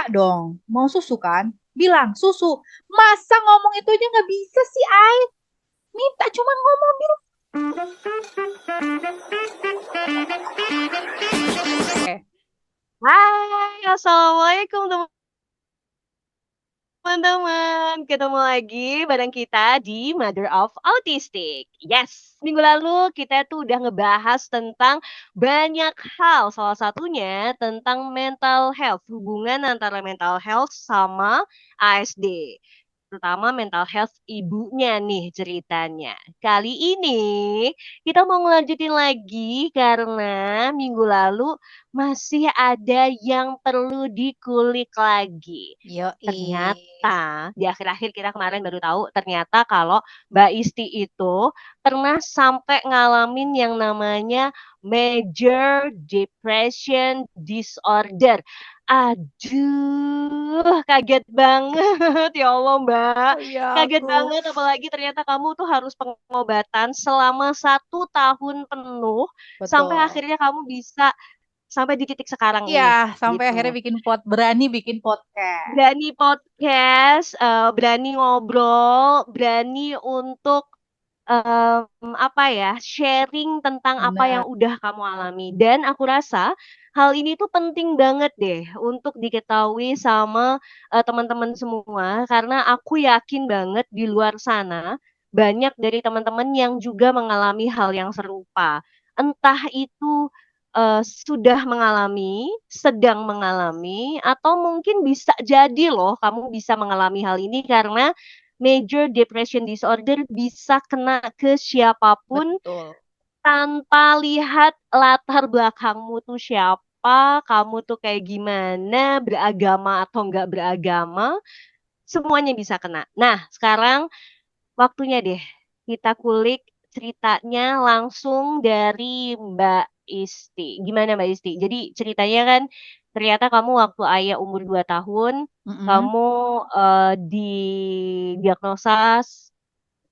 minta dong. Mau susu kan? Bilang susu. Masa ngomong itu aja nggak bisa sih, Ai? Minta cuma ngomong bilang. Oke. Hai, Assalamualaikum teman-teman. Ketemu lagi bareng kita di Mother of Autistic. Yes, minggu lalu kita tuh udah ngebahas tentang banyak hal. Salah satunya tentang mental health, hubungan antara mental health sama ASD. Terutama mental health ibunya nih ceritanya. Kali ini kita mau ngelanjutin lagi karena minggu lalu masih ada yang perlu dikulik lagi. Yoi. Ternyata di akhir-akhir kita kemarin baru tahu ternyata kalau Mbak Isti itu pernah sampai ngalamin yang namanya major depression disorder. Aduh, kaget banget ya Allah Mbak. Oh iya Kaget aku. banget apalagi ternyata kamu tuh harus pengobatan selama 1 tahun penuh sampai Betul. akhirnya kamu bisa sampai di titik sekarang Iya, ini sampai gitu. akhirnya berani bikin podcast. Berani podcast, berani ngobrol, berani untuk apa ya, sharing tentang apa yang Benar. udah kamu alami. Dan aku rasa hal ini tuh penting banget deh untuk diketahui sama teman-teman semua, karena aku yakin banget di luar sana banyak dari teman-teman yang juga mengalami hal yang serupa. Entah itu sudah mengalami, sedang mengalami, atau mungkin bisa jadi loh kamu bisa mengalami hal ini karena major depression disorder bisa kena ke siapapun Betul. tanpa lihat latar belakangmu tuh siapa, kamu tuh kayak gimana, beragama atau enggak beragama, semuanya bisa kena. Nah, sekarang waktunya deh kita kulik ceritanya langsung dari Mbak Isti. Gimana Mbak Isti? Jadi ceritanya kan ternyata kamu waktu ayah umur 2 tahun, Mm-mm. kamu didiagnosa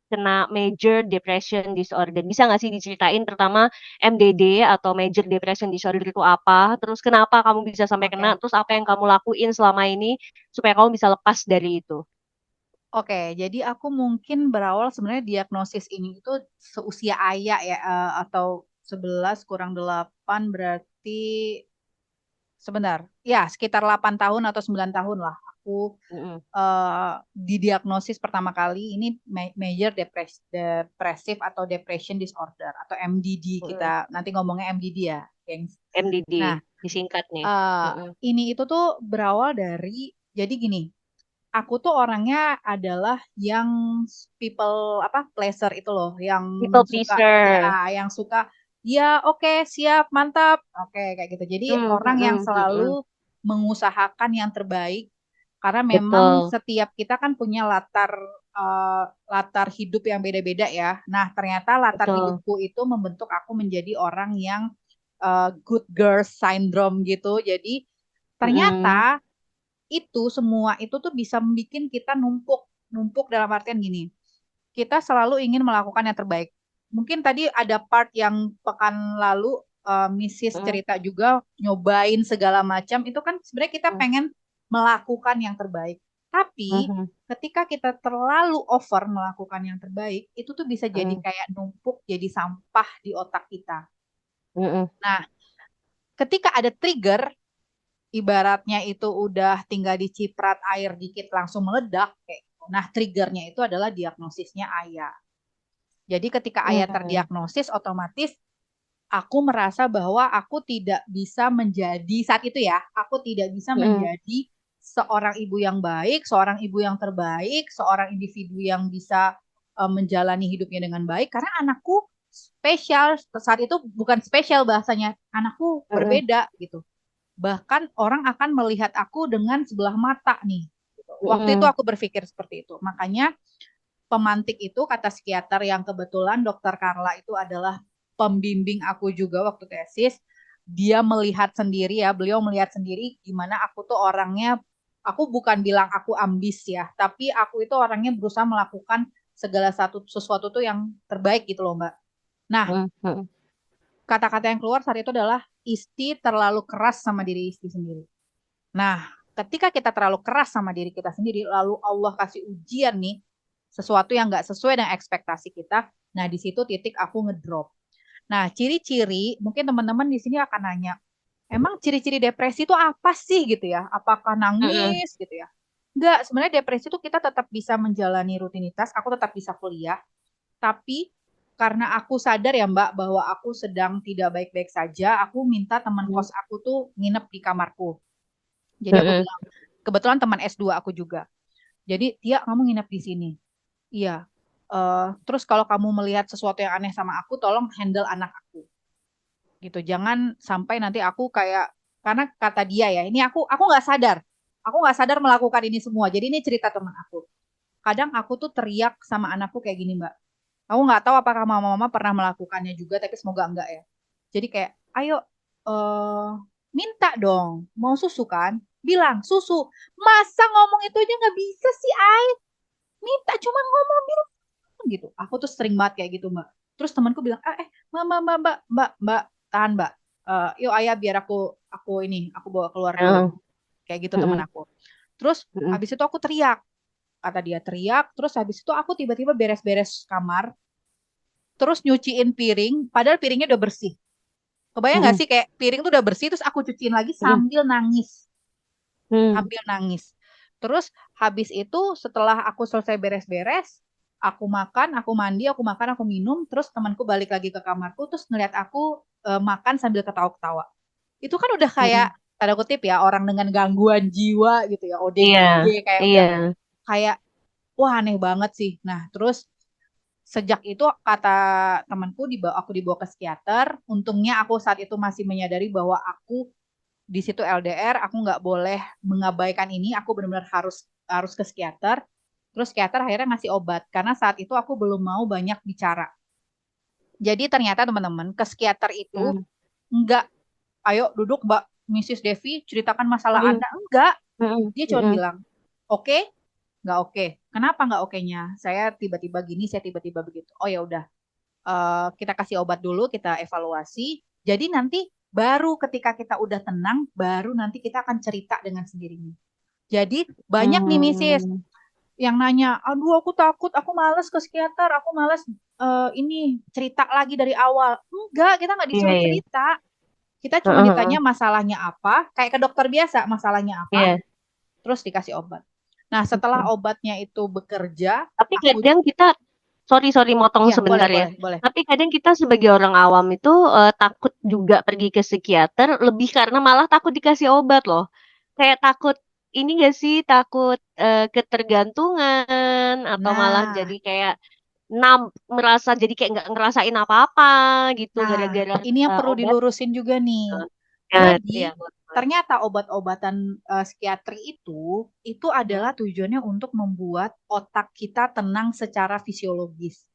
kena major depression disorder. Bisa nggak sih diceritain pertama MDD atau major depression disorder itu apa? Terus kenapa kamu bisa sampai kena? Oke. Terus apa yang kamu lakuin selama ini supaya kamu bisa lepas dari itu? Oke, jadi aku mungkin berawal sebenarnya diagnosis ini itu seusia ayah ya, atau 11 kurang 8 berarti sebentar. Ya, sekitar 8 tahun atau 9 tahun lah. Aku Mm-mm. didiagnosis pertama kali ini major depressive atau depression disorder atau MDD, Mm-mm. kita nanti ngomongnya MDD ya, gengs. MDD Nah, disingkat nih. eh, Mm-mm. ini itu tuh berawal dari, jadi gini, aku tuh orangnya adalah yang people apa pleasure itu loh, yang People suka, ya, pleaser. yang suka, ya oke siap mantap, oke kayak gitu. Jadi Mm, orang yang mm, selalu mm. mengusahakan yang terbaik, karena memang Betul. setiap kita kan punya eh, latar hidup yang beda-beda ya. Nah, ternyata latar Betul. hidupku itu membentuk aku menjadi orang yang good girl syndrome gitu. Jadi Mm-mm. ternyata itu semua itu tuh bisa bikin kita numpuk, numpuk dalam artian gini, kita selalu ingin melakukan yang terbaik. Mungkin tadi ada part yang pekan lalu Mrs. Mm, cerita juga nyobain segala macam, itu kan sebenarnya kita mm, pengen melakukan yang terbaik. Tapi mhm, ketika kita terlalu over melakukan yang terbaik, itu tuh bisa jadi mm, kayak numpuk, jadi sampah di otak kita. mm, Nah, ketika ada trigger, ibaratnya itu udah tinggal diciprat air dikit langsung meledak kayak gitu. Nah, triggernya itu adalah diagnosisnya ayah. Jadi ketika ayah mm, terdiagnosis, otomatis aku merasa bahwa aku tidak bisa menjadi saat itu ya, aku tidak bisa mm, menjadi seorang ibu yang baik, seorang ibu yang terbaik, seorang individu yang bisa menjalani hidupnya dengan baik karena anakku spesial. Saat itu bukan spesial bahasanya, anakku mm, berbeda gitu. Bahkan orang akan melihat aku dengan sebelah mata nih. Waktu itu mm, aku berpikir seperti itu. Makanya pemantik itu, kata psikiater yang kebetulan dokter Carla itu adalah pembimbing aku juga waktu tesis. Dia melihat sendiri ya, beliau melihat sendiri gimana aku tuh orangnya, aku bukan bilang aku ambis ya, tapi aku itu orangnya berusaha melakukan segala sesuatu tuh yang terbaik gitu loh Mbak. Nah, mm, mm. kata-kata yang keluar saat itu adalah Isti terlalu keras sama diri Isti sendiri. Nah, ketika kita terlalu keras sama diri kita sendiri, lalu Allah kasih ujian nih, sesuatu yang nggak sesuai dengan ekspektasi kita, nah di situ titik aku ngedrop. Nah, ciri-ciri, mungkin teman-teman di sini akan nanya, emang ciri-ciri depresi itu apa sih gitu ya? Apakah Mm-mm. nangis gitu ya? Enggak, sebenarnya depresi itu kita tetap bisa menjalani rutinitas, aku tetap bisa kuliah, tapi karena aku sadar ya Mbak bahwa aku sedang tidak baik-baik saja, aku minta teman Mm-mm. kos aku tuh nginep di kamarku. Jadi aku Mm-mm. bilang, kebetulan teman S2 aku juga. Jadi, Tia kamu nginep di sini. Iya. Terus kalau kamu melihat sesuatu yang aneh sama aku, tolong handle anak aku. Gitu. Jangan sampai nanti aku kayak, karena kata dia ya, ini aku nggak sadar. Aku nggak sadar melakukan ini semua. Jadi ini cerita teman aku. Kadang aku tuh teriak sama anakku kayak gini, Mbak. Aku nggak tahu apakah mama-mama pernah melakukannya juga, tapi semoga enggak ya. Jadi kayak, ayo, eh minta dong, mau susu kan? Bilang susu. Masa ngomong itu aja nggak bisa sih, Ai? Minta cuma ngomong bilang gitu. Aku tuh sering banget kayak gitu, Mbak. Terus temanku bilang, mama, mbak, mbak, mbak, mbak, tahan, mbak. Yuk ayah biar aku bawa keluar dulu. Mm-mm. Kayak gitu teman Mm-mm. aku. Terus Mm-mm. habis itu aku teriak, kata dia teriak. Terus habis itu aku tiba-tiba beres-beres kamar, terus nyuciin piring, padahal piringnya udah bersih. Kebayang nggak Mm-mm. sih kayak piring tuh udah bersih, terus aku cuciin lagi Mm-mm. sambil nangis, Mm-mm. sambil nangis. Terus habis itu setelah aku selesai beres-beres, aku makan, aku mandi, aku makan, aku minum, terus temanku balik lagi ke kamarku, terus ngeliat aku makan sambil ketawa-ketawa. Itu kan udah kayak Mm-mm. tanda kutip ya orang dengan gangguan jiwa gitu ya, Iya, ODGJ kayak iya. udah kayak wah aneh banget sih. Nah, terus sejak itu kata temanku aku dibawa ke psikiater. Untungnya aku saat itu masih menyadari bahwa aku di situ LDR, aku nggak boleh mengabaikan ini. Aku benar-benar harus harus ke psikiater. Terus psikiater akhirnya ngasih obat karena saat itu aku belum mau banyak bicara. Jadi ternyata teman-teman ke psikiater itu Mm-mm. nggak, ayo duduk Mbak Mrs. Devi ceritakan masalah Mm-mm. Anda. Enggak, Mm-mm. dia cuma Mm-mm. bilang, oke, nggak oke. Kenapa nggak oke-nya? Saya tiba-tiba gini, saya tiba-tiba begitu. Oh ya udah, kita kasih obat dulu, kita evaluasi. Jadi nanti baru ketika kita udah tenang, baru nanti kita akan cerita dengan sendirinya. Jadi banyak nih Misis Mm. yang nanya, aduh aku takut, aku males ke psikiater, aku males ini cerita lagi dari awal. Enggak, kita nggak Iya, disuruh iya. cerita. Kita cuma Heeh, heeh. ditanya masalahnya apa, kayak ke dokter biasa, masalahnya apa, Iya. terus dikasih obat. Nah, setelah obatnya itu bekerja, Tapi aku kadang kita, sorry motong ya boleh sebentar ya. boleh boleh. Tapi kadang kita sebagai orang awam itu takut juga pergi ke psikiater lebih karena malah takut dikasih obat loh. Kayak takut ini gak sih, takut ketergantungan atau malah Nah, jadi kayak merasa jadi kayak nggak ngerasain apa-apa gitu Nah, gara-gara ini yang perlu obat. dilurusin juga nih. Ya, Jadi, ya. ternyata obat-obatan psikiatri itu adalah Hmm, tujuannya untuk membuat otak kita tenang secara fisiologis.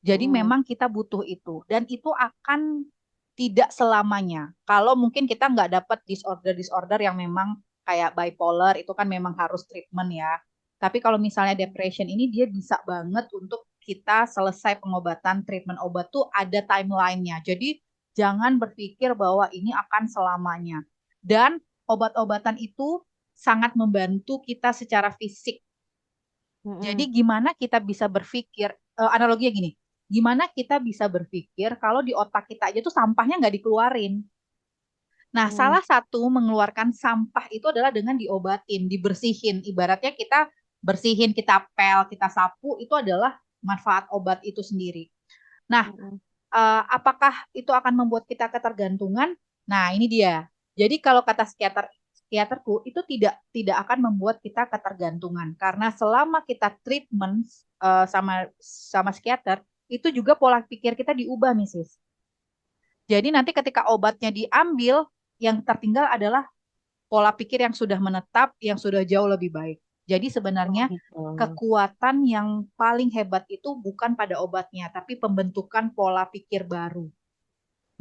Jadi hmm, memang kita butuh itu, dan itu akan tidak selamanya. Kalau mungkin kita nggak dapat disorder-disorder yang memang kayak bipolar, itu kan memang harus treatment ya. Tapi kalau misalnya depression ini dia bisa banget untuk kita selesai pengobatan, treatment obat tuh ada timelinenya. Jadi jangan berpikir bahwa ini akan selamanya. Dan obat-obatan itu sangat membantu kita secara fisik. Jadi hmm, gimana kita bisa berpikir, analoginya gini, gimana kita bisa berpikir kalau di otak kita aja tuh sampahnya nggak dikeluarin. Nah, hmm, salah satu mengeluarkan sampah itu adalah dengan diobatin, dibersihin. Ibaratnya kita bersihin, kita pel, kita sapu, itu adalah manfaat obat itu sendiri. Nah, hmm, apakah itu akan membuat kita ketergantungan? Nah, ini dia. Jadi kalau kata psikiaterku itu tidak akan membuat kita ketergantungan karena selama kita treatment sama sama psikiater itu juga pola pikir kita diubah, Mrs. Jadi nanti ketika obatnya diambil, yang tertinggal adalah pola pikir yang sudah menetap, yang sudah jauh lebih baik. Jadi oh sebenarnya gitu. kekuatan yang paling hebat itu bukan pada obatnya, tapi pembentukan pola pikir baru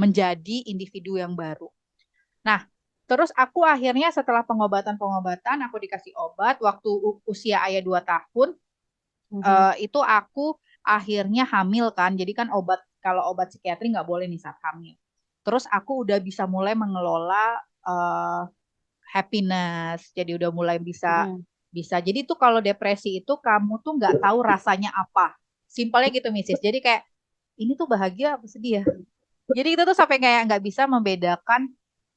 menjadi individu yang baru. Nah, terus aku akhirnya setelah pengobatan-pengobatan, aku dikasih obat waktu usia ayah 2 tahun, Mhm. itu aku akhirnya hamil kan. Jadi kan kalau obat psikiatri nggak boleh nih saat hamil. Terus aku udah bisa mulai mengelola happiness, jadi udah mulai bisa Mm-mm. bisa. Jadi tuh kalau depresi itu kamu tuh nggak tahu rasanya apa. Simpelnya gitu, Mrs. Jadi kayak ini tuh bahagia apa sedih ya? Jadi kita tuh sampai kayak nggak bisa membedakan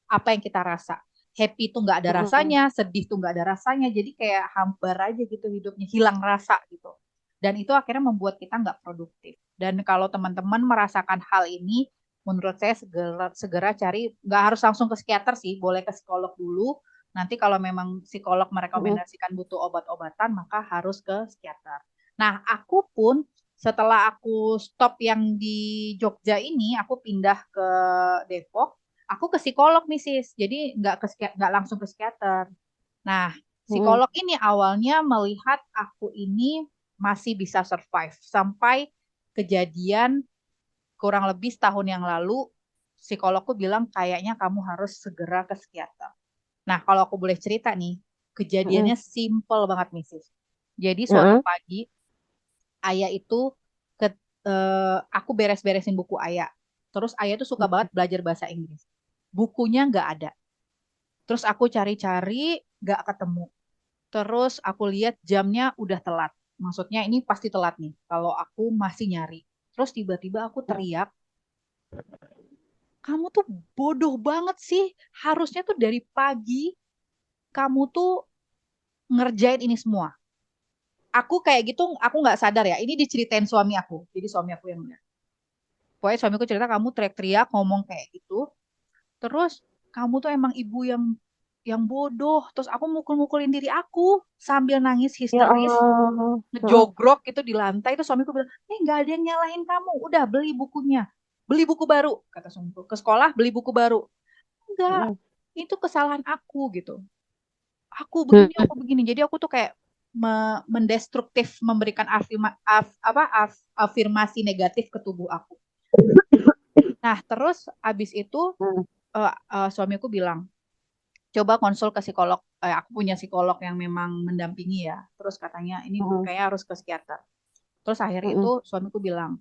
apa yang kita rasa. Happy tuh nggak ada Mm-mm. rasanya, sedih tuh nggak ada rasanya. Jadi kayak hambar aja gitu hidupnya, hilang rasa gitu. Dan itu akhirnya membuat kita nggak produktif. Dan kalau teman-teman merasakan hal ini, menurut saya segera segera cari, nggak harus langsung ke psikiater sih, boleh ke psikolog dulu. Nanti kalau memang psikolog Mm-mm. merekomendasikan butuh obat-obatan, maka harus ke psikiater. Nah, aku pun setelah aku stop yang di Jogja ini, aku pindah ke Depok, aku ke psikolog nih sis, jadi nggak langsung ke psikiater. Nah, Mm-mm. psikolog ini awalnya melihat aku ini masih bisa survive sampai kejadian kurang lebih setahun yang lalu, psikologku bilang kayaknya kamu harus segera ke psikiater. Nah, kalau aku boleh cerita nih, Mm-mm. kejadiannya simple banget nih sis. Jadi suatu Mm-mm. pagi, ayah itu ke, aku beres-beresin buku ayah. Terus ayah tuh suka banget belajar bahasa Inggris. Bukunya nggak ada. Terus aku cari-cari, nggak ketemu. Terus aku lihat jamnya udah telat. Maksudnya ini pasti telat nih, kalau aku masih nyari. Terus tiba-tiba aku teriak, kamu tuh bodoh banget sih. Harusnya tuh dari pagi kamu tuh ngerjain ini semua. Aku kayak gitu, aku nggak sadar ya. Ini diceritain suami aku. Jadi suami aku yang udah. Pokoknya suamiku cerita kamu teriak-teriak ngomong kayak gitu. Terus kamu tuh emang ibu yang bodoh. Terus aku mukul-mukulin diri aku sambil nangis Ya histeris, Allah. Mm-mm. ngejogrok gitu di lantai. Itu suamiku bilang, nggak ada yang nyalahin kamu. Udah beli bukunya. Beli buku baru, kata suamiku. Ke sekolah beli buku baru. Enggak, Mm-mm. itu kesalahan aku gitu. Mm-mm. Aku begini. Jadi aku tuh kayak mendestruktif, memberikan afirmasi negatif ke tubuh aku. Nah, terus abis itu suamiku bilang, coba konsul ke psikolog. Aku punya psikolog yang memang mendampingi ya. Terus katanya ini Mm-mm. kayaknya harus ke psikiater. Terus akhirnya itu Mm-mm. suamiku bilang,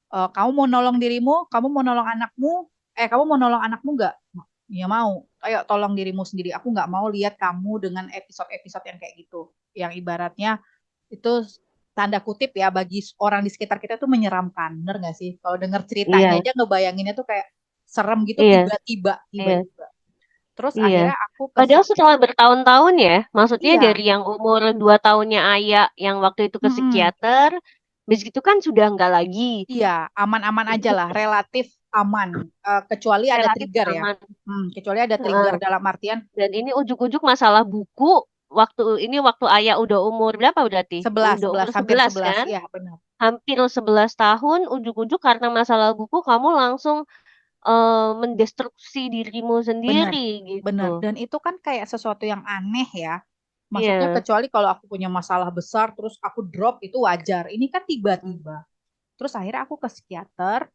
kamu mau nolong dirimu, kamu mau nolong anakmu, kamu mau nolong anakmu nggak? Ya mau. Ayo tolong dirimu sendiri. Aku nggak mau lihat kamu dengan episode-episode yang kayak gitu. Yang ibaratnya itu tanda kutip ya bagi orang di sekitar kita tuh menyeramkan. Bener nggak sih? Kalau dengar ceritanya Iya, aja ngebayanginnya tuh kayak serem gitu iya, tiba-tiba, iya, tiba-tiba. Terus iya. akhirnya aku ke Padahal setelah bertahun-tahun ya, maksudnya dari iya, yang umur 2 tahunnya Ayah yang waktu itu ke mm-mm. psikiater, bis gitu kan sudah enggak lagi. Iya, aman-aman aja lah, relatif aman. Kecuali ada Relatif trigger ya. aman. Kecuali ada trigger Heeh. dalam artian Dan ini ujuk-ujuk masalah buku waktu Ayah udah umur berapa berarti? 11, Udah 11, umur hampir 11 11. kan? Iya, benar. Hampir 11 tahun ujuk-ujuk karena masalah buku kamu langsung mendestruksi dirimu Benar. sendiri gitu. Benar. Dan itu kan kayak sesuatu yang aneh ya. Maksudnya Iya. kecuali kalau aku punya masalah besar terus aku drop itu wajar. Ini kan Mm, tiba-tiba. Terus akhirnya aku ke psikiater.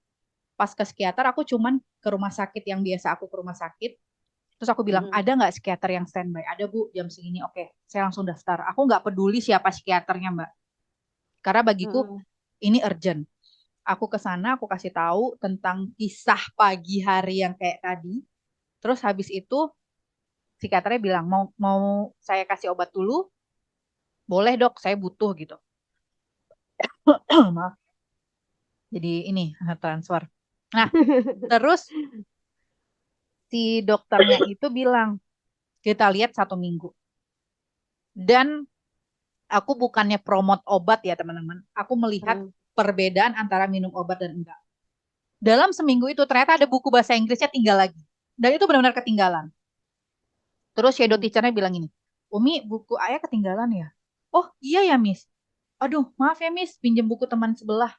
Pas ke psikiater aku cuman ke rumah sakit yang biasa aku ke rumah sakit. Terus aku bilang, mm, ada nggak psikiater yang standby? Ada bu, jam segini. Oke, saya langsung daftar. Aku nggak peduli siapa psikiaternya mbak. Karena bagiku mm. ini urgent. Aku ke sana, aku kasih tahu tentang kisah pagi hari yang kayak tadi. Terus habis itu psikiaternya bilang, mau mau saya kasih obat dulu? Boleh dok, saya butuh gitu. Maaf, jadi ini transfer. Nah, terus si dokternya itu bilang, kita lihat 1 minggu. Dan aku bukannya promote obat ya teman-teman. Aku melihat Mm. perbedaan antara minum obat dan enggak. Dalam seminggu itu ternyata ada buku bahasa Inggrisnya tinggal lagi. Dan itu benar-benar ketinggalan. Terus shadow Mm. teachernya bilang ini, Umi, buku ayah ketinggalan ya? Oh iya ya Miss. Aduh maaf ya Miss, pinjem buku teman sebelah.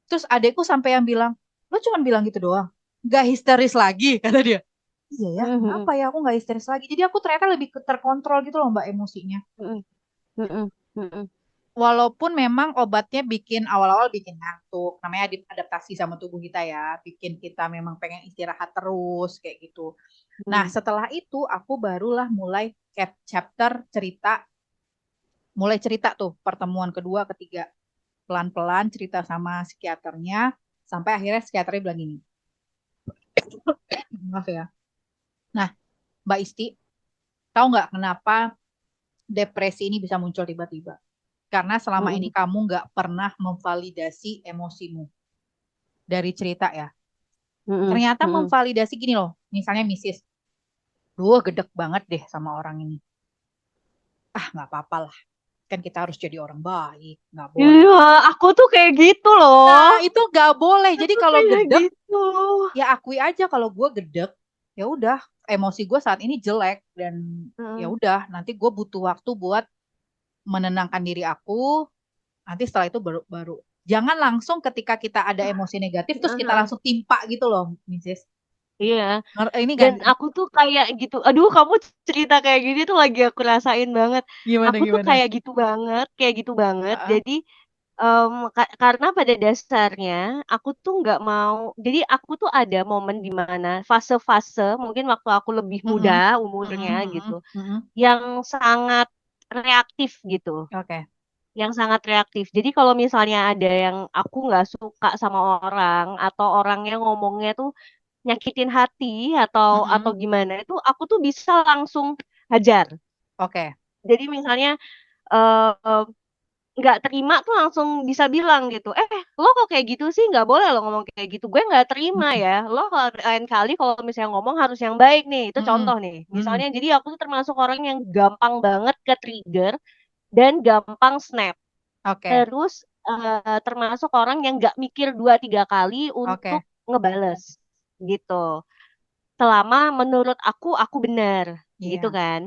Terus adekku sampai yang bilang, lo cuma bilang gitu doang. Gak histeris lagi, kata dia. Iya ya, Mhm. kenapa ya aku gak histeris lagi? Jadi aku ternyata lebih terkontrol gitu loh mbak emosinya. Mhm. Mhm. Mhm. Walaupun memang obatnya bikin awal-awal bikin ngantuk, namanya adaptasi sama tubuh kita ya, bikin kita memang pengen istirahat terus kayak gitu. Nah, Mhm. setelah itu aku barulah mulai chapter cerita, mulai cerita tuh pertemuan kedua, ketiga, pelan-pelan cerita sama psikiaternya, sampai akhirnya psikiaternya bilang gini, maaf ya. Nah, Mbak Isti, Tahu nggak kenapa depresi ini bisa muncul tiba-tiba? Karena selama ini Mm-mm. kamu nggak pernah memvalidasi emosimu dari cerita ya. Mm-mm. Ternyata Mm-mm. memvalidasi gini loh, misalnya Mrs. Duh, gedek banget deh sama orang ini. Ah, nggak apa-apa lah. Kan kita harus jadi orang baik. Nggak boleh. Iya, aku tuh kayak gitu loh. Nah, itu nggak boleh. Jadi Aku kalau kayak gedek, gitu. ya akui aja kalau gue gedek. Ya udah, emosi gue saat ini jelek. Dan ya Mm. udah, nanti gue butuh waktu buat menenangkan diri aku. Nanti setelah itu baru jangan langsung ketika kita ada emosi negatif terus kita Heeh. langsung timpa gitu loh, Mrs. Iya. Ini kan Dan aku tuh kayak gitu. Aduh, kamu cerita kayak gini tuh lagi aku rasain banget. gimana Aku tuh gimana? kayak gitu banget, kayak gitu banget. Heeh. Jadi karena pada dasarnya aku tuh nggak mau. Jadi aku tuh ada momen di mana fase-fase mungkin waktu aku lebih muda Mm-mm. umurnya Mm-mm. gitu, Mm-mm. Mm-mm. yang sangat reaktif gitu, Oke. yang sangat reaktif. Jadi kalau misalnya ada yang aku nggak suka sama orang atau orangnya ngomongnya tuh nyakitin hati atau Mm-mm. gimana itu aku tuh bisa langsung hajar. Oke. Jadi misalnya eh, nggak terima tuh langsung bisa bilang gitu, lo kok kayak gitu sih, nggak boleh lo ngomong kayak gitu, gue nggak terima Mm-mm. ya, lo kalau lain kali kalau misalnya ngomong harus yang baik nih, itu Mm-mm. contoh nih, Mm-mm. misalnya jadi aku tuh termasuk orang yang gampang banget ke trigger dan gampang snap, Oke. terus termasuk orang yang nggak mikir dua tiga kali untuk Oke. ngebales gitu, selama menurut aku benar gitu Iya. kan.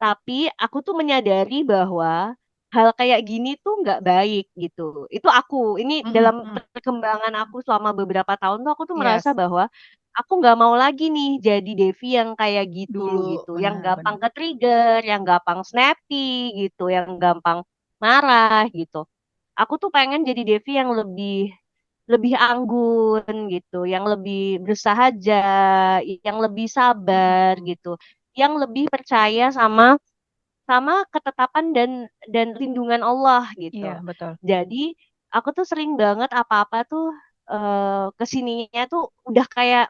Tapi aku tuh menyadari bahwa hal kayak gini tuh nggak baik gitu. Itu aku. Ini Mm-mm. dalam Mm. perkembangan aku selama beberapa tahun tuh aku tuh merasa Yes. bahwa aku nggak mau lagi nih jadi Devi yang kayak gitu Dulu gitu, yang gampang benar-benar. ke trigger, yang gampang snappy gitu, yang gampang marah gitu. Aku tuh pengen jadi Devi yang lebih lebih anggun gitu, yang lebih bersahaja, yang lebih sabar Mm-mm. gitu, yang lebih percaya sama sama ketetapan dan lindungan Allah gitu. Iya, betul. Jadi aku tuh sering banget apa-apa tuh kesininya tuh udah kayak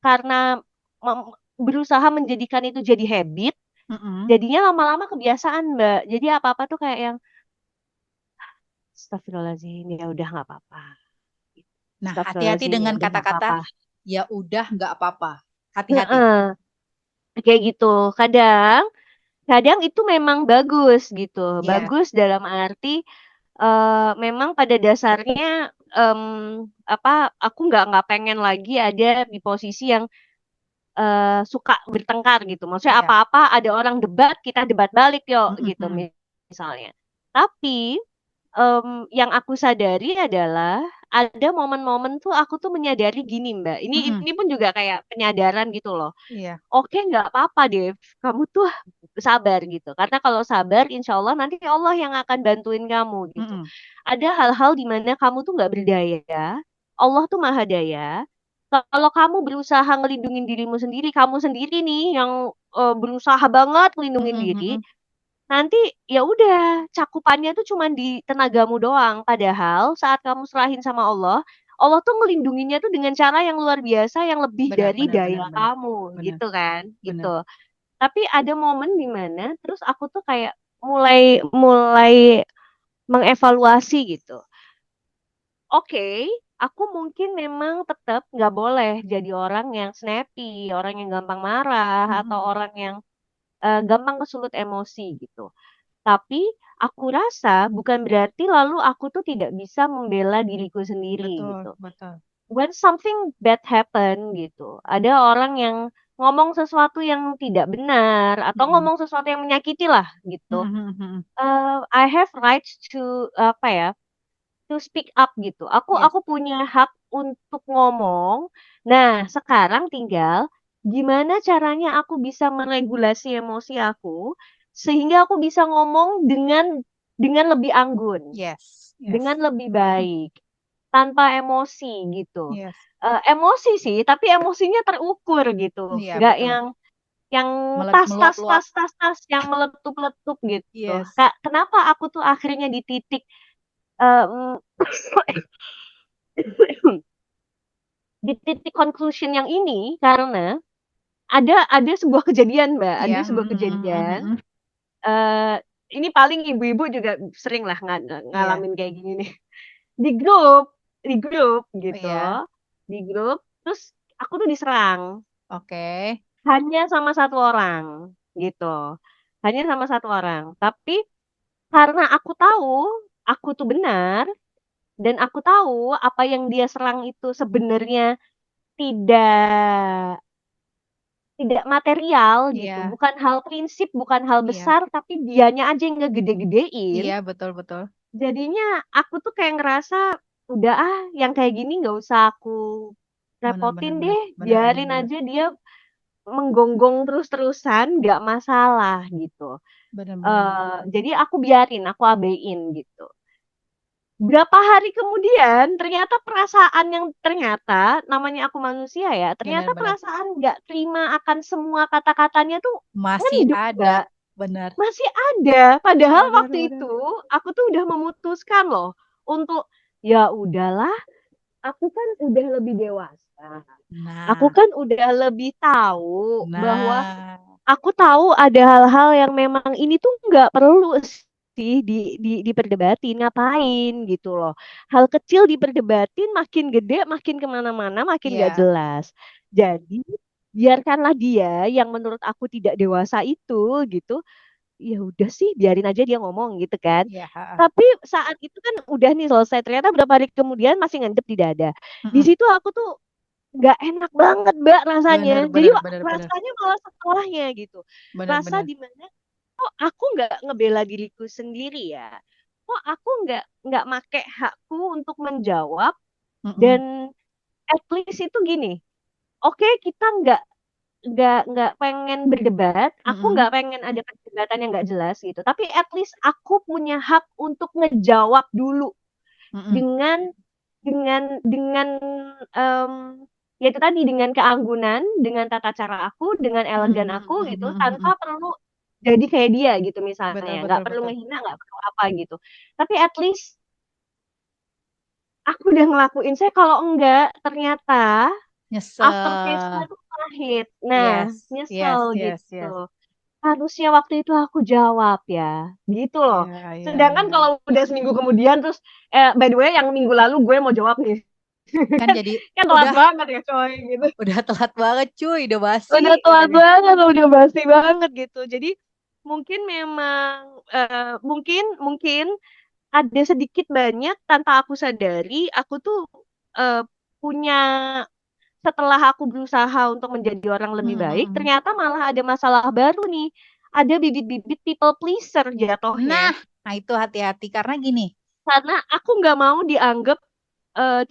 karena mem- berusaha menjadikan itu jadi habit, Mm-mm. jadinya lama-lama kebiasaan Mbak. Jadi apa-apa tuh kayak yang Astagfirullahaladzim, ya udah nggak apa-apa. Nah, hati-hati Astagfirullahaladzim, ya dengan udah nggak kata-kata apa-apa. ya udah nggak apa-apa. Hati-hati. Heeh, kayak gitu. Kadang, kadang itu memang bagus gitu. Yes. Bagus dalam arti memang pada dasarnya em, apa? Aku nggak pengen lagi ada di posisi yang suka bertengkar gitu. Maksudnya Iya. apa-apa ada orang debat, kita debat balik yuk Mm-mm. gitu Mm-mm. misalnya. Tapi yang aku sadari adalah ada momen-momen tuh aku tuh menyadari gini Mbak. Ini Mm-mm. ini pun juga kayak penyadaran gitu loh. Iya. Oke, nggak apa-apa, Dev. Kamu tuh sabar gitu. Karena kalau sabar, insya Allah nanti Allah yang akan bantuin kamu gitu. Mm-mm. Ada hal-hal di mana kamu tuh nggak berdaya. Allah tuh maha daya. Kalau kamu berusaha ngelindungin dirimu sendiri, kamu sendiri nih yang berusaha banget ngelindungin Mm-mm. diri, Mm-mm. nanti ya udah cakupannya tuh cuma di tenagamu doang. Padahal saat kamu serahin sama Allah, Allah tuh ngelindunginya tuh dengan cara yang luar biasa, yang lebih Benar, dari benar, daya benar, benar. kamu, Benar, gitu kan? Gitu. benar. Tapi ada momen di mana terus aku tuh kayak mulai mulai mengevaluasi gitu. Oke, aku mungkin memang tetap nggak boleh jadi orang yang snappy, orang yang gampang marah, atau Mm-mm. orang yang gampang kesulut emosi gitu. Tapi aku rasa bukan berarti lalu aku tuh tidak bisa membela diriku sendiri Betul, gitu. betul. When something bad happen gitu, ada orang yang ngomong sesuatu yang tidak benar atau Mm-mm. ngomong sesuatu yang menyakiti lah gitu. Mm-mm. Mm-mm. I have rights to apa ya, to speak up gitu. Yes. Aku punya hak untuk ngomong. Nah, sekarang tinggal gimana caranya aku bisa meregulasi emosi aku sehingga aku bisa ngomong dengan lebih anggun, Yes. dengan Yes. lebih baik, tanpa emosi gitu. Yes. Emosi sih, tapi emosinya terukur gitu. Iya, Nggak betul. yang tas tas Meluap-luap. tas tas tas yang meletup-letup gitu. Yes. Kenapa aku tuh akhirnya di titik em, di titik conclusion yang ini karena ada sebuah kejadian, Mbak, ada Iya, sebuah kejadian, eee, ini paling ibu-ibu juga sering lah iya, ngalamin kayak gini nih. Di grup di grup gitu, iya, di grup, terus aku tuh diserang, oke, hanya sama satu orang, gitu. Hanya sama satu orang, tapi karena aku tahu, aku tuh benar, dan aku tahu apa yang dia serang itu sebenarnya tidak tidak material gitu, iya, bukan hal prinsip, bukan hal iya, besar, tapi dianya aja yang ngegede-gedein. iya, betul, betul. Jadinya aku tuh kayak ngerasa, "Udah ah, yang kayak gini nggak usah aku Benar, benar, repotin benar, deh, benar, benar, biarin benar, aja dia menggonggong terus-terusan, nggak masalah," gitu. benar, benar, benar. Jadi aku biarin, aku abein gitu. Berapa hari kemudian ternyata perasaan yang ternyata namanya aku manusia ya, Benar, ternyata benar. perasaan nggak terima akan semua kata-katanya tuh Masih ngendut, ada, Mbak, benar, masih ada. Padahal benar, waktu benar. itu aku tuh udah memutuskan loh untuk, ya udahlah, aku kan udah lebih dewasa, aku Nah, kan udah lebih tahu bahwa nah, aku tahu ada hal-hal yang memang ini tuh nggak perlu sih diperdebatin, ngapain gitu loh. Hal kecil diperdebatin, makin gede, makin kemana-mana, makin nggak iya, jelas. Jadi biarkanlah dia yang menurut aku tidak dewasa itu gitu, ya udah sih biarin aja dia ngomong gitu kan. iya, heeh. Tapi saat itu kan udah nih selesai, ternyata berapa hari kemudian masih ngendep di dada. Di Mm-mm. situ aku tuh nggak enak banget, Mbak, rasanya. Benar, Jadi benar, benar, benar, rasanya malah setelahnya gitu. benar, Rasa benar. di mana, kok aku nggak ngebela diriku sendiri ya? Kok aku nggak make hakku untuk menjawab Mm-mm. dan at least itu gini, oke kita nggak pengen berdebat, aku Mm-mm. nggak pengen ada perdebatan yang nggak jelas gitu, tapi at least aku punya hak untuk ngejawab dulu Mm-mm. dengan dengan, ya itu tadi, dengan keanggunan, dengan tata cara aku, dengan Mm-mm. elegan aku Mm-mm. gitu, Mm-mm. Mm-mm. tanpa perlu jadi kayak dia gitu Betul, misalnya, nggak betul, perlu betul. ngehina, nggak perlu apa gitu. Tapi at least aku udah ngelakuin, saya kalau enggak ternyata after taste-nya Nyesel. tuh pahit. Nah, Yes, nyesel yes, yes, gitu. yes. Harusnya waktu itu aku jawab ya, gitu loh. Iya, iya, Sedangkan iya. kalau udah seminggu kemudian terus, by the way yang minggu lalu gue mau jawab nih, Kan kan jadi kan telat udah banget ya coy gitu. udah telat banget cuy, udah basi Udah telat katanya. banget, udah basi banget gitu. Jadi mungkin memang, mungkin mungkin ada sedikit banyak tanpa aku sadari, aku tuh, eee, punya setelah aku berusaha untuk menjadi orang lebih Mm-mm. baik, Mm-mm. ternyata malah ada masalah baru nih. Ada bibit-bibit people pleaser Nah, jatuhnya. nah itu hati-hati karena gini. Karena aku nggak mau dianggap,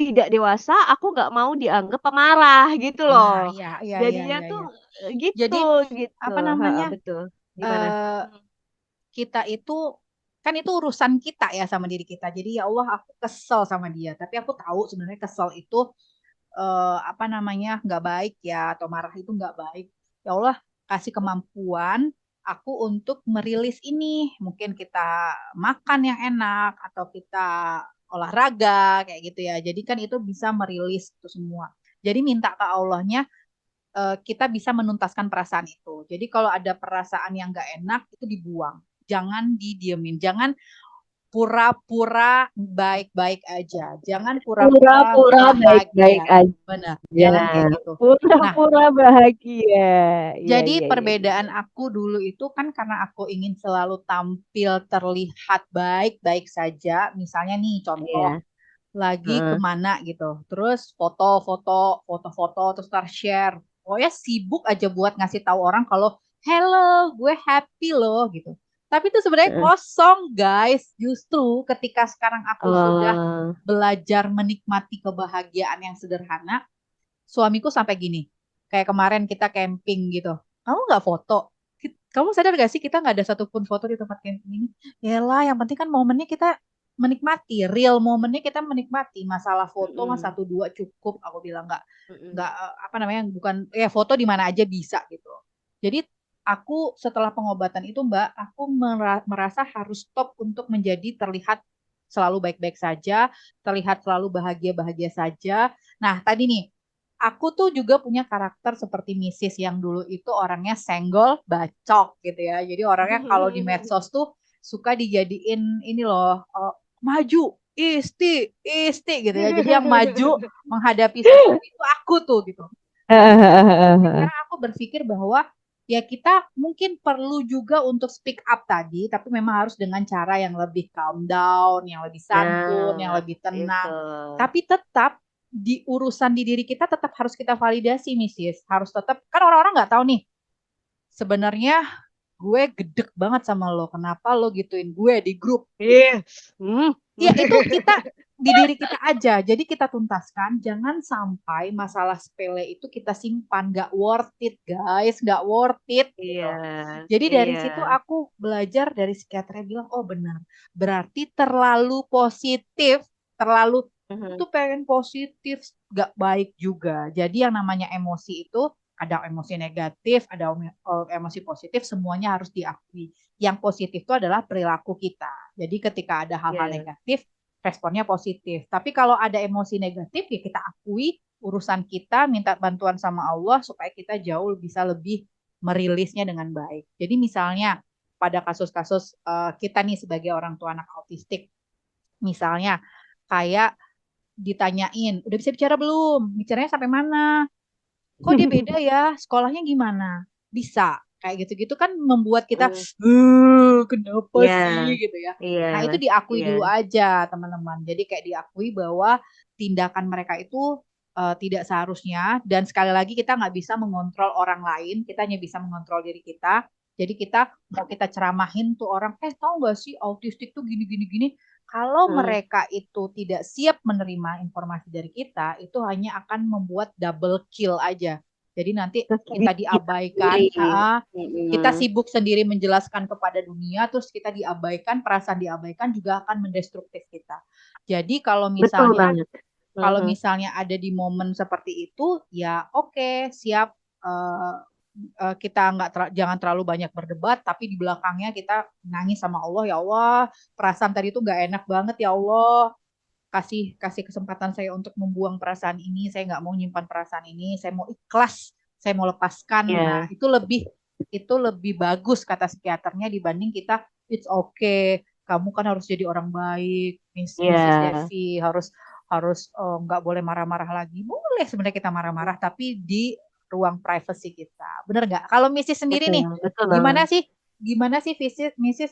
tidak dewasa, aku nggak mau dianggap pemarah gitu Nah, loh. iya, iya, iya, Jadinya iya, tuh, iya. gitu Jadi gitu, apa heeh, namanya? betul. Gimana? eh Kita itu kan itu urusan kita ya sama diri kita. Jadi ya Allah aku kesel sama dia. Tapi aku tahu sebenarnya kesel itu apa namanya nggak baik ya atau marah itu nggak baik. Ya Allah kasih kemampuan aku untuk merilis ini. Mungkin kita makan yang enak atau kita olahraga kayak gitu ya. Jadi kan itu bisa merilis itu semua. Jadi minta ke Allahnya kita bisa menuntaskan perasaan itu. Jadi kalau ada perasaan yang nggak enak itu dibuang, jangan didiemin, jangan pura-pura baik-baik aja, jangan pura-pura Pura-pura baik-baik bahagia, benar, aja. jangan kayak gitu. Nah, Pura-pura bahagia. Iya jadi iya iya iya. perbedaan aku dulu itu kan karena aku ingin selalu tampil terlihat baik-baik saja. Misalnya nih contoh Iya, lagi heeh. kemana gitu. Terus foto-foto, terus ntar share. Pokoknya sibuk aja buat ngasih tahu orang kalau, hello, gue happy loh gitu. Tapi itu sebenarnya Heeh. kosong, guys. Justru ketika sekarang aku sudah Oh, belajar menikmati kebahagiaan yang sederhana, suamiku sampai gini. Kayak kemarin kita camping gitu. Kamu nggak foto? Kamu sadar gak sih kita nggak ada satupun foto di tempat camping ini? Yalah, yang penting kan momennya kita menikmati, real momennya kita menikmati. Masalah foto mah mhm, satu dua cukup, aku bilang mhm. nggak apa namanya bukan ya foto di mana aja bisa gitu. Jadi aku setelah pengobatan itu Mbak, aku merasa harus stop untuk menjadi terlihat selalu baik-baik saja, terlihat selalu bahagia-bahagia saja. Nah tadi nih aku tuh juga punya karakter seperti Mrs. yang dulu itu orangnya senggol, bacok gitu ya. Jadi orangnya kalau di medsos tuh suka dijadiin ini loh, maju, isti gitu ya. Jadi yang maju menghadapi sesuatu itu aku tuh gitu. Tapi sekarang aku berpikir bahwa ya kita mungkin perlu juga untuk speak up tadi, tapi memang harus dengan cara yang lebih calm down, yang lebih santun, yang Nah, lebih itu. tenang. Tapi tetap di urusan di diri kita tetap harus kita validasi, Misis. Harus tetap, kan orang-orang nggak tahu nih, sebenarnya gue gedek banget sama lo. Kenapa lo gituin gue di grup? Gitu. Ih, hmm. Ya itu kita di diri kita aja. Jadi kita tuntaskan. Jangan sampai masalah sepele itu kita simpan. Gak worth it guys. Gak worth it gitu. Iya, Jadi dari iya. situ aku belajar dari psikiaternya bilang, oh benar. Berarti terlalu positif. Terlalu Mhm. itu pengen positif. Gak baik juga. Jadi yang namanya emosi itu ada emosi negatif, ada emosi positif, semuanya harus diakui. Yang positif itu adalah perilaku kita. Jadi ketika ada hal-hal Iya, negatif, responnya positif. Tapi kalau ada emosi negatif, ya kita akui urusan kita, minta bantuan sama Allah supaya kita jauh bisa lebih merilisnya dengan baik. Jadi misalnya pada kasus-kasus kita nih sebagai orang tua anak autistik, misalnya kayak ditanyain, udah bisa bicara belum? Bicaranya sampai mana? Kok dia beda ya? Sekolahnya gimana? Bisa. Kayak gitu-gitu kan membuat kita, mmm, kenapa iya, sih gitu ya. iya, Nah itu diakui iya, dulu aja teman-teman. Jadi kayak diakui bahwa tindakan mereka itu tidak seharusnya. Dan sekali lagi kita nggak bisa mengontrol orang lain. Kita hanya bisa mengontrol diri kita. Jadi kita mau kita ceramahin tuh orang, tahu nggak sih autistik tuh gini gini gini. Kalau mhm. mereka itu tidak siap menerima informasi dari kita, itu hanya akan membuat double kill aja. Jadi nanti Ke diri kita kita sendiri, diabaikan, kita mhm, sibuk sendiri menjelaskan kepada dunia, terus kita diabaikan, perasaan diabaikan juga akan mendestruktif kita. Jadi betul banget, kalau mhm, misalnya ada di momen seperti itu, ya oke, siap eh, kita nggak jangan terlalu banyak berdebat, tapi di belakangnya kita nangis sama Allah, ya Allah, perasaan tadi itu nggak enak banget ya Allah, kasih kasih kesempatan saya untuk membuang perasaan ini, saya nggak mau nyimpan perasaan ini, saya mau ikhlas, saya mau lepaskan. Nah iya, itu lebih bagus kata psikiaternya dibanding kita it's okay, kamu kan harus jadi orang baik, Mrs. iya, Devi harus harus nggak boleh marah-marah lagi. Boleh sebenarnya kita marah-marah tapi di ruang privacy kita. Bener nggak? Kalau Mrs. sendiri betul, nih, betul gimana banget. sih Mrs.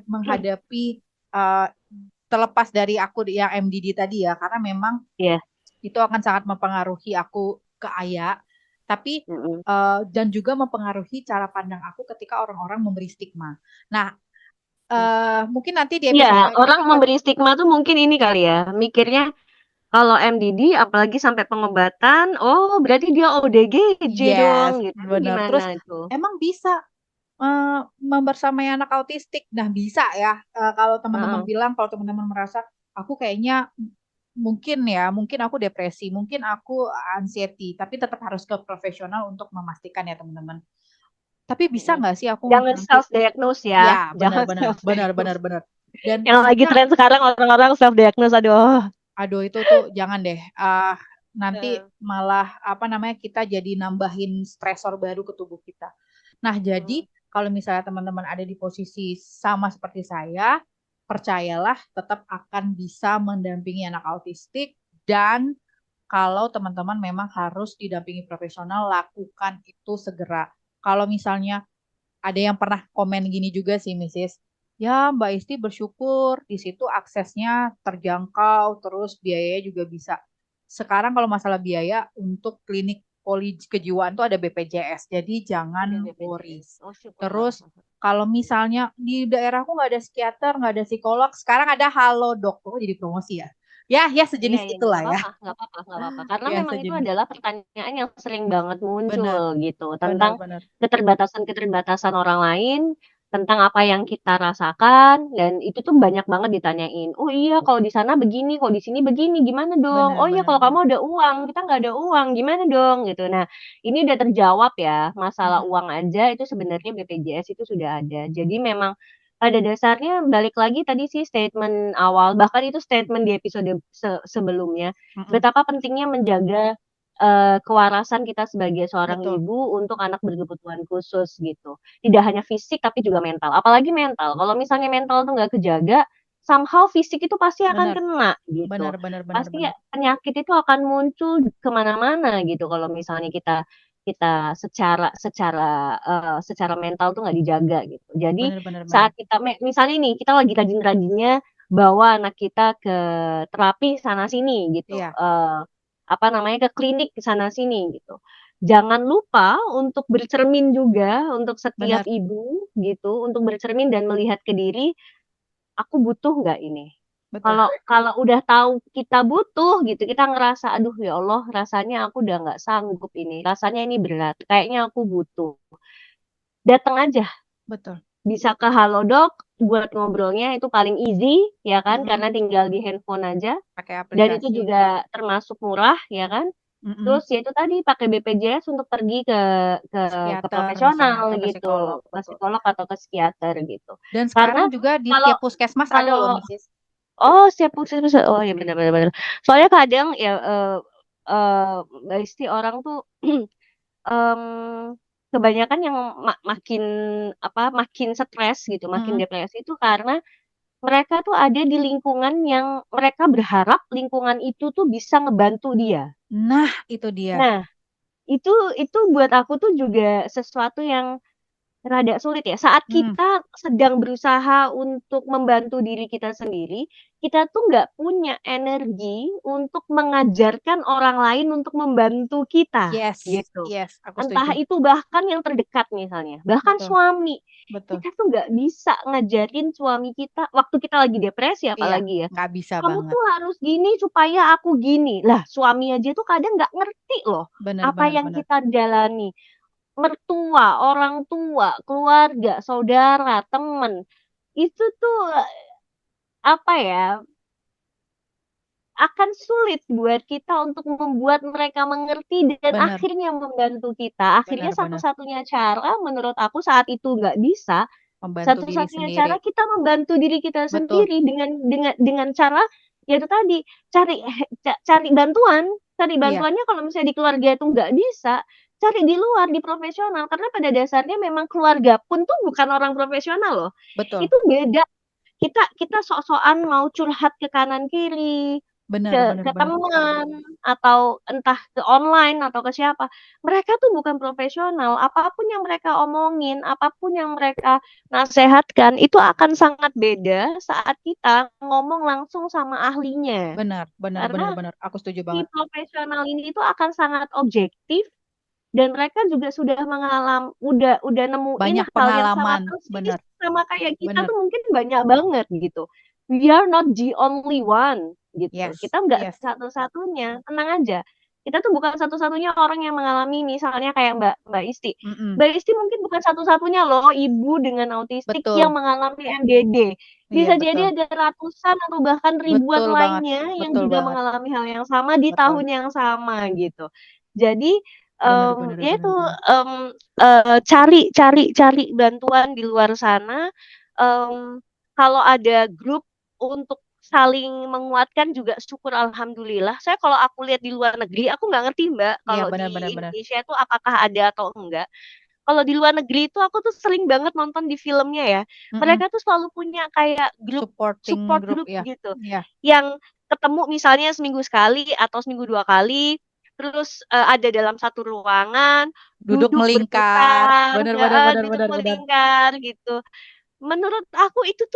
menghadapi terlepas dari aku yang MDD tadi ya, karena memang Iya, itu akan sangat mempengaruhi aku ke Ayah, tapi mhm. dan juga mempengaruhi cara pandang aku ketika orang-orang memberi stigma. Nah, mungkin nanti di Iya, episode selanjutnya orang kita, memberi stigma tuh mungkin ini kali ya, mikirnya kalau MDD apalagi sampai pengobatan, oh berarti dia ODGJ dong yes, gitu, itu benar. gimana Terus itu? emang bisa membersamai anak autistik. Nah, bisa ya. Kalau teman-teman Heeh, bilang, kalau teman-teman merasa aku kayaknya mungkin ya, mungkin aku depresi, mungkin aku anxiety, tapi tetap harus ke profesional untuk memastikan ya teman-teman. Tapi bisa mhm. nggak sih aku Jangan nanti? self diagnose ya, Ya, jangan benar-benar, self benar-benar, diagnose. benar. Dan Yang lagi bisa, tren sekarang orang-orang self diagnose, aduh. aduh itu tuh jangan deh. Nanti Heeh, malah apa namanya kita jadi nambahin stresor baru ke tubuh kita. Nah, jadi mhm. kalau misalnya teman-teman ada di posisi sama seperti saya, percayalah tetap akan bisa mendampingi anak autistik dan kalau teman-teman memang harus didampingi profesional, lakukan itu segera. Kalau misalnya ada yang pernah komen gini juga sih, Mrs. Ya, Mbak Isti bersyukur di situ aksesnya terjangkau, terus biayanya juga bisa. Sekarang kalau masalah biaya untuk klinik poli kejiwaan tuh ada BPJS, jadi jangan Ada worry. BPJS. Oh, syukurlah. Terus kalau misalnya di daerahku nggak ada psikiater, nggak ada psikolog, sekarang ada Halodoc, oh jadi promosi ya. Ya, ya Iya, sejenis iya, itulah nggak ya. apa-apa, nggak apa-apa, nggak apa-apa. Karena Ya memang itu sejenis. adalah pertanyaan yang sering banget muncul Benar, gitu tentang benar, benar. keterbatasan-keterbatasan orang lain, tentang apa yang kita rasakan, dan itu tuh banyak banget ditanyain. Oh iya, kalau di sana begini, kalau di sini begini, gimana dong? Benar, Oh iya, benar, kalau kamu benar. ada uang, kita nggak ada uang, gimana dong? Gitu. Nah, ini udah terjawab ya, masalah Mm-mm. uang aja itu sebenarnya BPJS itu sudah ada. Jadi memang pada dasarnya balik lagi tadi sih statement awal, bahkan itu statement di episode sebelumnya, Mm-mm. betapa pentingnya menjaga kewarasan kita sebagai seorang Betul. ibu untuk anak berkebutuhan khusus gitu. Tidak hanya fisik tapi juga mental. Apalagi mental. Kalau misalnya mental tuh nggak kejaga, somehow fisik itu pasti akan Benar, kena gitu. benar, benar, benar, Pasti benar. penyakit itu akan muncul kemana-mana gitu kalau misalnya kita kita secara mental tuh nggak dijaga gitu. Jadi Benar, benar, benar. saat kita misalnya nih kita lagi rajin-rajinnya bawa anak kita ke terapi sana sini gitu. Iya, Apa namanya, ke klinik ke sana sini gitu. Jangan lupa untuk bercermin juga untuk setiap benar. ibu gitu, untuk bercermin dan melihat ke diri, "Aku butuh nggak ini?" Betul. Kalau kalau udah tahu kita butuh gitu, kita ngerasa, "Aduh ya Allah rasanya aku udah nggak sanggup ini, rasanya ini berat, kayaknya aku butuh." Datang aja, Betul. bisa ke Halodoc buat ngobrolnya itu paling easy ya kan, Mm-mm. karena tinggal di handphone aja, Pakai dan itu aplikasi. juga termasuk murah ya kan. Mm-mm. Terus ya itu tadi pakai BPJS untuk pergi ke Psikiater misalnya profesional atau ke psikolog, gitu, ke betul. psikolog atau ke psikiater gitu. Dan Karena sekarang juga di kalau tiap puskesmas ada loh, kalau Misis. oh siap puskesmas, oh ya benar benar benar. Soalnya kadang ya, Mbak Isti orang tuh, kebanyakan yang makin apa, makin stres gitu, makin Mm-mm. depresi itu karena mereka tuh ada di lingkungan yang mereka berharap lingkungan itu tuh bisa ngebantu dia. Nah, itu dia. Nah, itu buat aku tuh juga sesuatu yang rada sulit ya, saat Hmm, kita sedang berusaha untuk membantu diri kita sendiri, kita tuh nggak punya energi untuk mengajarkan orang lain untuk membantu kita, yes, gitu. yes, aku setuju. Entah itu bahkan yang terdekat misalnya, bahkan Betul, suami. betul. Kita tuh nggak bisa ngajarin suami kita waktu kita lagi depresi Iya, apalagi ya, nggak bisa "Kamu banget. tuh harus gini supaya aku gini." Lah, suami aja tuh kadang nggak ngerti loh, Bener, apa bener, yang bener. kita jalani. Mertua, orang tua, keluarga, saudara, temen, itu tuh, apa ya, akan sulit buat kita untuk membuat mereka mengerti dan Bener, akhirnya membantu kita. Akhirnya bener, bener. satu-satunya cara menurut aku saat itu nggak bisa, Membantu diri satu-satunya sendiri. cara kita membantu diri kita Betul. sendiri dengan cara, ya itu tadi, cari cari bantuan. Cari Iya, bantuannya kalau misalnya di keluarga itu nggak bisa, cari di luar, di profesional. Karena pada dasarnya memang keluarga pun tuh bukan orang profesional loh. betul. Itu beda. Kita kita sok-sokan mau curhat ke kanan kiri, Bener, bener, ke bener. teman, atau entah ke online atau ke siapa. Mereka tuh bukan profesional, apapun yang mereka omongin, apapun yang mereka nasehatkan, itu akan sangat beda saat kita ngomong langsung sama ahlinya. Bener, bener, bener, Karena bener. Aku setuju si banget. profesional ini itu akan sangat objektif dan mereka juga sudah udah nemuin Banyak hal yang sama pengalaman. persis Bener, sama kayak kita bener. tuh mungkin banyak banget gitu. We are not the only one gitu. Yes, Kita nggak yes. satu-satunya, tenang aja. Kita tuh bukan satu-satunya orang yang mengalami misalnya kayak Mbak Mbak Isti. Mm-mm. Mbak Isti mungkin bukan satu-satunya loh ibu dengan autistik yang Betul. mengalami MDD. Iya, Bisa betul. jadi ada ratusan atau bahkan ribuan Betul banget. lainnya yang Betul juga banget. mengalami hal yang sama di Betul. tahun yang sama gitu. Jadi Bener, bener, Ya itu, bener, bener. cari bantuan di luar sana, mmm, kalau ada grup untuk saling menguatkan juga syukur alhamdulillah. Saya kalau aku lihat di luar negeri, aku nggak ngerti Mbak, Iya, kalau bener, bener, di bener. Indonesia itu apakah ada atau enggak. Kalau di luar negeri itu aku tuh sering banget nonton di filmnya ya, Mm-mm. mereka tuh selalu punya kayak grup Supporting support group, group ya. gitu, Iya. yang ketemu misalnya seminggu sekali atau seminggu 2 kali, terus, ada dalam satu ruangan, Duduk duduk melingkar. berputar Bener, bener, heeh, bener, duduk bener, bener. melingkar gitu. Menurut aku itu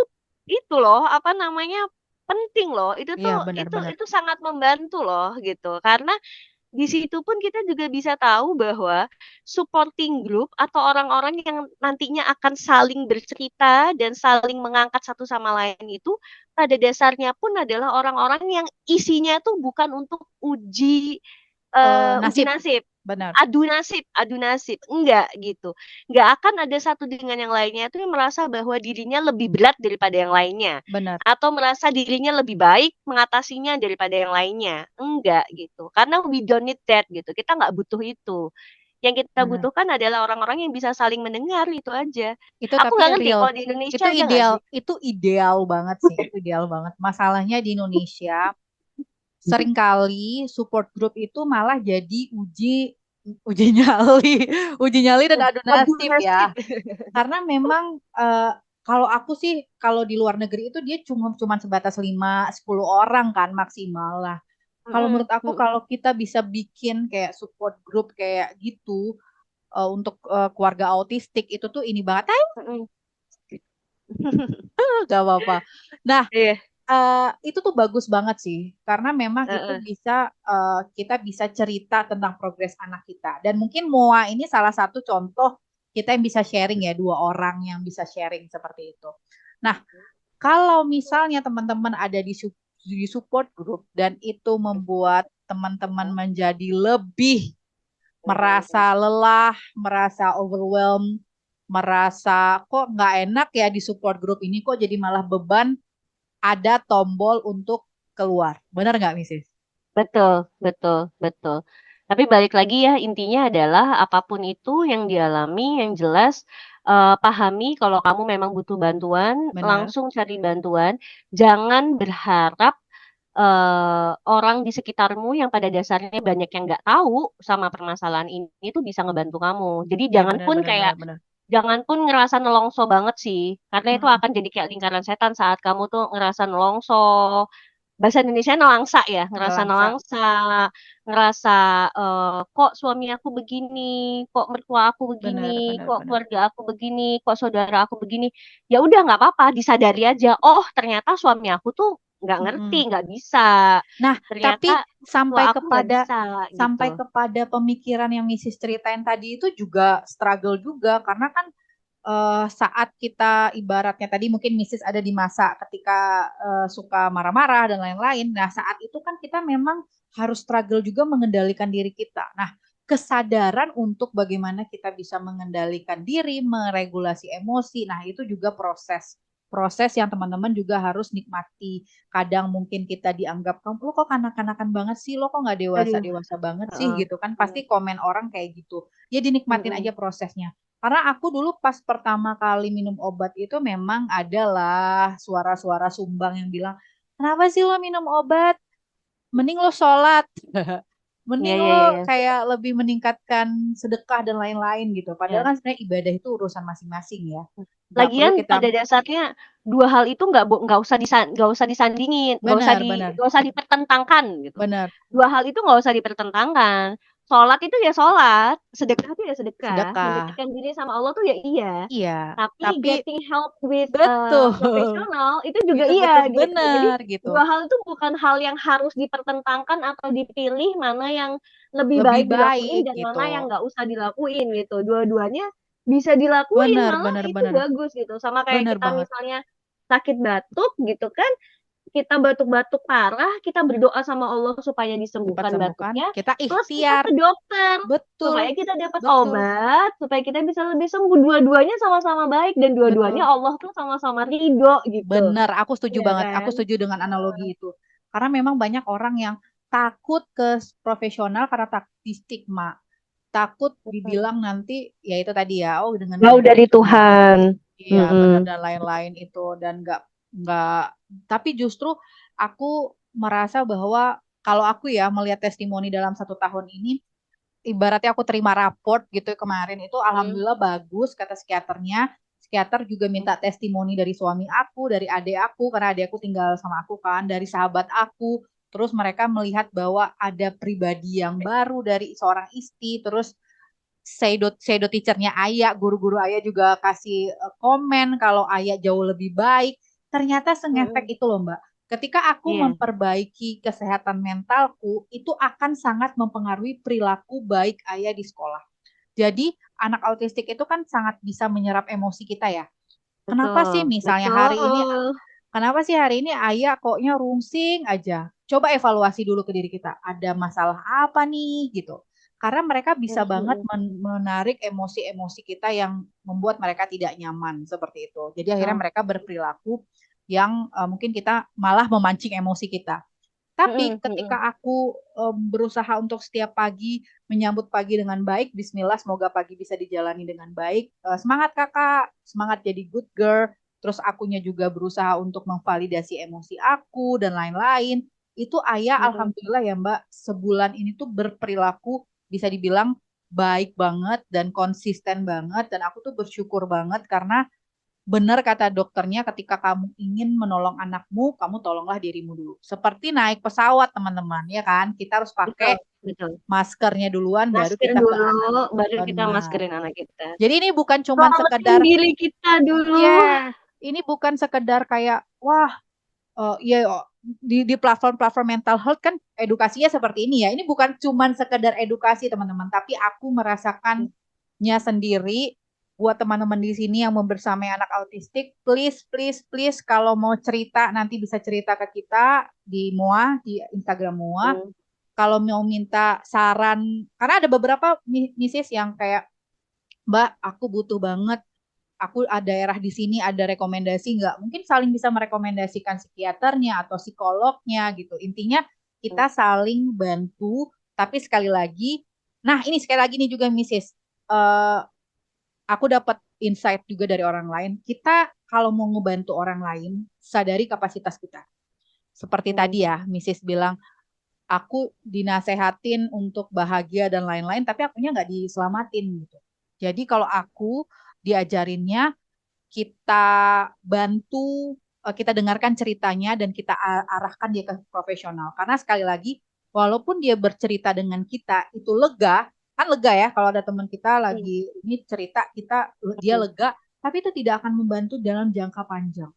loh, apa namanya, penting loh, itu Iya, tuh bener, bener. itu sangat membantu loh gitu. Karena di situ pun kita juga bisa tahu bahwa supporting group atau orang-orang yang nantinya akan saling bercerita dan saling mengangkat satu sama lain itu pada dasarnya pun adalah orang-orang yang isinya tuh bukan untuk uji Nasib, nasib, bener. adu nasib, enggak gitu. Enggak akan ada satu dengan yang lainnya itu yang merasa bahwa dirinya lebih berat daripada yang lainnya, Bener. atau merasa dirinya lebih baik mengatasinya daripada yang lainnya, enggak gitu. Karena we don't need that gitu, kita nggak butuh itu. Yang kita Bener. butuhkan adalah orang-orang yang bisa saling mendengar, itu aja. Itu Aku tapi nggak ngerti real. kalau di Indonesia ada nggak sih? Itu ideal banget sih. Itu ideal banget. Masalahnya di Indonesia seringkali support group itu malah jadi uji nyali, uji nyali dan adu Waduh nasib nasib. ya. Karena memang kalau aku sih kalau di luar negeri itu dia cuma sebatas 5-10 orang kan maksimal lah. Kalau Mm-mm, menurut aku mm-mm, kalau kita bisa bikin kayak support group kayak gitu untuk keluarga autistik itu tuh ini banget. mm-mm. Gak apa-apa. Nah, Iya. itu tuh bagus banget sih, karena memang itu Heeh. bisa kita bisa cerita tentang progres anak kita. Dan mungkin MOA ini salah satu contoh kita yang bisa sharing ya, dua orang yang bisa sharing seperti itu. Nah, kalau misalnya teman-teman ada di support group dan itu membuat teman-teman menjadi lebih merasa lelah, merasa overwhelmed, merasa kok nggak enak ya di support group ini, kok jadi malah beban, ada tombol untuk keluar. Benar nggak, Mrs.? Betul, betul, betul. Tapi balik lagi ya, intinya adalah apapun itu yang dialami, yang jelas pahami kalau kamu memang butuh bantuan, Benar, langsung cari bantuan. Jangan berharap orang di sekitarmu yang pada dasarnya banyak yang nggak tahu sama permasalahan ini tuh bisa ngebantu kamu. Jadi iya jangan benar, pun benar, kayak benar, benar. jangan pun ngerasa nelongso banget sih, karena itu Mm-mm. akan jadi kayak lingkaran setan saat kamu tuh ngerasa nelongso. Bahasa Indonesia nelangsa ya, ngerasa Nelangsa, nelangsa, ngerasa kok suami aku begini, kok mertua aku begini, benar, benar, kok benar. keluarga aku begini, kok saudara aku begini. Ya udah nggak apa-apa, disadari aja. Oh ternyata suami aku tuh nggak ngerti, Mm-mm. nggak bisa. Nah, Ternyata tapi tua sampai aku nggak kepada bisa gitu. sampai kepada pemikiran yang Mrs. ceritain tadi itu juga struggle juga, karena kan saat kita ibaratnya tadi mungkin Mrs. ada di masa ketika suka marah-marah dan lain-lain. Nah, saat itu kan kita memang harus struggle juga mengendalikan diri kita. Nah, kesadaran untuk bagaimana kita bisa mengendalikan diri, meregulasi emosi. Nah, itu juga proses yang teman-teman juga harus nikmati. Kadang mungkin kita dianggap kamu lo kok kanak-kanakan banget sih, lo kok nggak dewasa Aduh. dewasa banget sih Heeh. gitu kan. Pasti komen orang kayak gitu. Ya dinikmatin Mm-mm. aja prosesnya. Karena aku dulu pas pertama kali minum obat itu memang adalah suara-suara sumbang yang bilang, kenapa sih lo minum obat? Mending lo sholat. Iya, Mending iya, iya, lo iya. kayak lebih meningkatkan sedekah dan lain-lain gitu. Padahal Ya. kan sebenarnya ibadah itu urusan masing-masing ya. Gak perlu Lagian kita, pada dasarnya dua hal itu nggak usah disandingin, benar, benar, nggak usah dipertentangkan gitu. benar. Dua hal itu nggak usah dipertentangkan. Sholat itu ya sholat, sedekah itu ya sedekah, Sedekah. mendekatkan diri sama Allah tuh ya iya. Iya. Tapi Tapi getting help with betul. profesional itu juga Itu iya betul gitu. Jadi benar gitu. dua hal itu bukan hal yang harus dipertentangkan atau dipilih mana yang lebih Lebih baik dilakuin baik dan mana gitu. yang nggak usah dilakuin gitu. Dua-duanya bisa dilakuin Benar, malah benar, itu benar. bagus gitu. Sama kayak Benar kita banget. misalnya sakit batuk gitu kan, kita batuk-batuk parah, kita berdoa sama Allah supaya Cepat disembuhkan sembuhkan. batuknya, Kita plus kita ikhtiar. ke dokter Betul, supaya kita dapat betul, obat, supaya kita bisa lebih sembuh. Dua-duanya sama-sama baik dan dua-duanya betul. Allah tuh sama-sama ridho gitu. Benar, aku setuju Iya banget. Aku kan? setuju dengan analogi itu. Karena memang banyak orang yang takut ke profesional karena di stigma. Takut Betul. dibilang nanti, ya itu tadi ya, oh dengan Jauh begitu dari Tuhan. iya benar Mm-mm. dan lain-lain itu dan nggak tapi justru aku merasa bahwa kalau aku ya melihat testimoni dalam 1 tahun ini ibaratnya aku terima raport gitu kemarin itu Mm. alhamdulillah bagus kata psikiaternya. Psikiater juga minta testimoni dari suami aku, dari adik aku karena adik aku tinggal sama aku kan, dari sahabat aku. Terus mereka melihat bahwa ada pribadi yang baru dari seorang istri, terus Seido teachernya Ayah, guru-guru Ayah juga kasih komen kalau Ayah jauh lebih baik. Ternyata sengefek Mm-mm. itu loh Mbak. Ketika aku Iya, memperbaiki kesehatan mentalku, itu akan sangat mempengaruhi perilaku baik Ayah di sekolah. Jadi anak autistik itu kan sangat bisa menyerap emosi kita ya. Kenapa sih betul, misalnya hari ini, betul. kenapa sih hari ini Ayah koknya rungsing aja? Coba evaluasi dulu ke diri kita. Ada masalah apa nih gitu. Karena mereka bisa banget Mm-mm. menarik emosi-emosi kita yang membuat mereka tidak nyaman seperti itu. Jadi akhirnya Oh. mereka berperilaku yang mungkin kita malah memancing emosi kita. Tapi Mm-mm. ketika Mm-mm. aku berusaha untuk setiap pagi menyambut pagi dengan baik, Bismillah, semoga pagi bisa dijalani dengan baik. Semangat kakak, semangat jadi good girl. Terus akunya juga berusaha untuk memvalidasi emosi aku dan lain-lain. itu ayah Mhm. alhamdulillah ya Mbak, sebulan ini tuh berperilaku bisa dibilang baik banget dan konsisten banget, dan aku tuh bersyukur banget karena benar kata dokternya, ketika kamu ingin menolong anakmu, kamu tolonglah dirimu dulu. Seperti naik pesawat teman-teman, ya kan? Kita harus Betul pakai betul. maskernya duluan, baru Masker kita ke anak. dulu, baru kita Benar. maskerin anak kita. Jadi ini bukan cuman Selamatin sekedar, diri kita dulu. yeah, ini bukan sekedar kayak, wah, ya di platform-platform mental health kan edukasinya seperti ini ya. Ini bukan cuman sekedar edukasi teman-teman, tapi aku merasakannya sendiri. Buat teman-teman di sini yang membersamai anak autistik, please, please, please, kalau mau cerita nanti bisa cerita ke kita di MOA, di Instagram MOA. Hmm. Kalau mau minta saran, karena ada beberapa misis yang kayak, Mbak, aku butuh banget, aku ada daerah di sini, ada rekomendasi nggak? Mungkin saling bisa merekomendasikan psikiaternya atau psikolognya gitu. Intinya kita saling bantu, tapi sekali lagi, nah ini sekali lagi nih juga Mrs. Aku dapat insight juga dari orang lain. Kita kalau mau ngebantu orang lain, sadari kapasitas kita. Seperti Hmm. tadi ya, Mrs. bilang, aku dinasehatin untuk bahagia dan lain-lain, tapi akunya nggak diselamatin gitu. Jadi kalau aku diajarinnya, kita bantu, kita dengarkan ceritanya dan kita arahkan dia ke profesional. Karena sekali lagi, walaupun dia bercerita dengan kita itu lega, kan lega ya kalau ada teman kita Hmm. lagi ini cerita, dia lega, tapi itu tidak akan membantu dalam jangka panjang.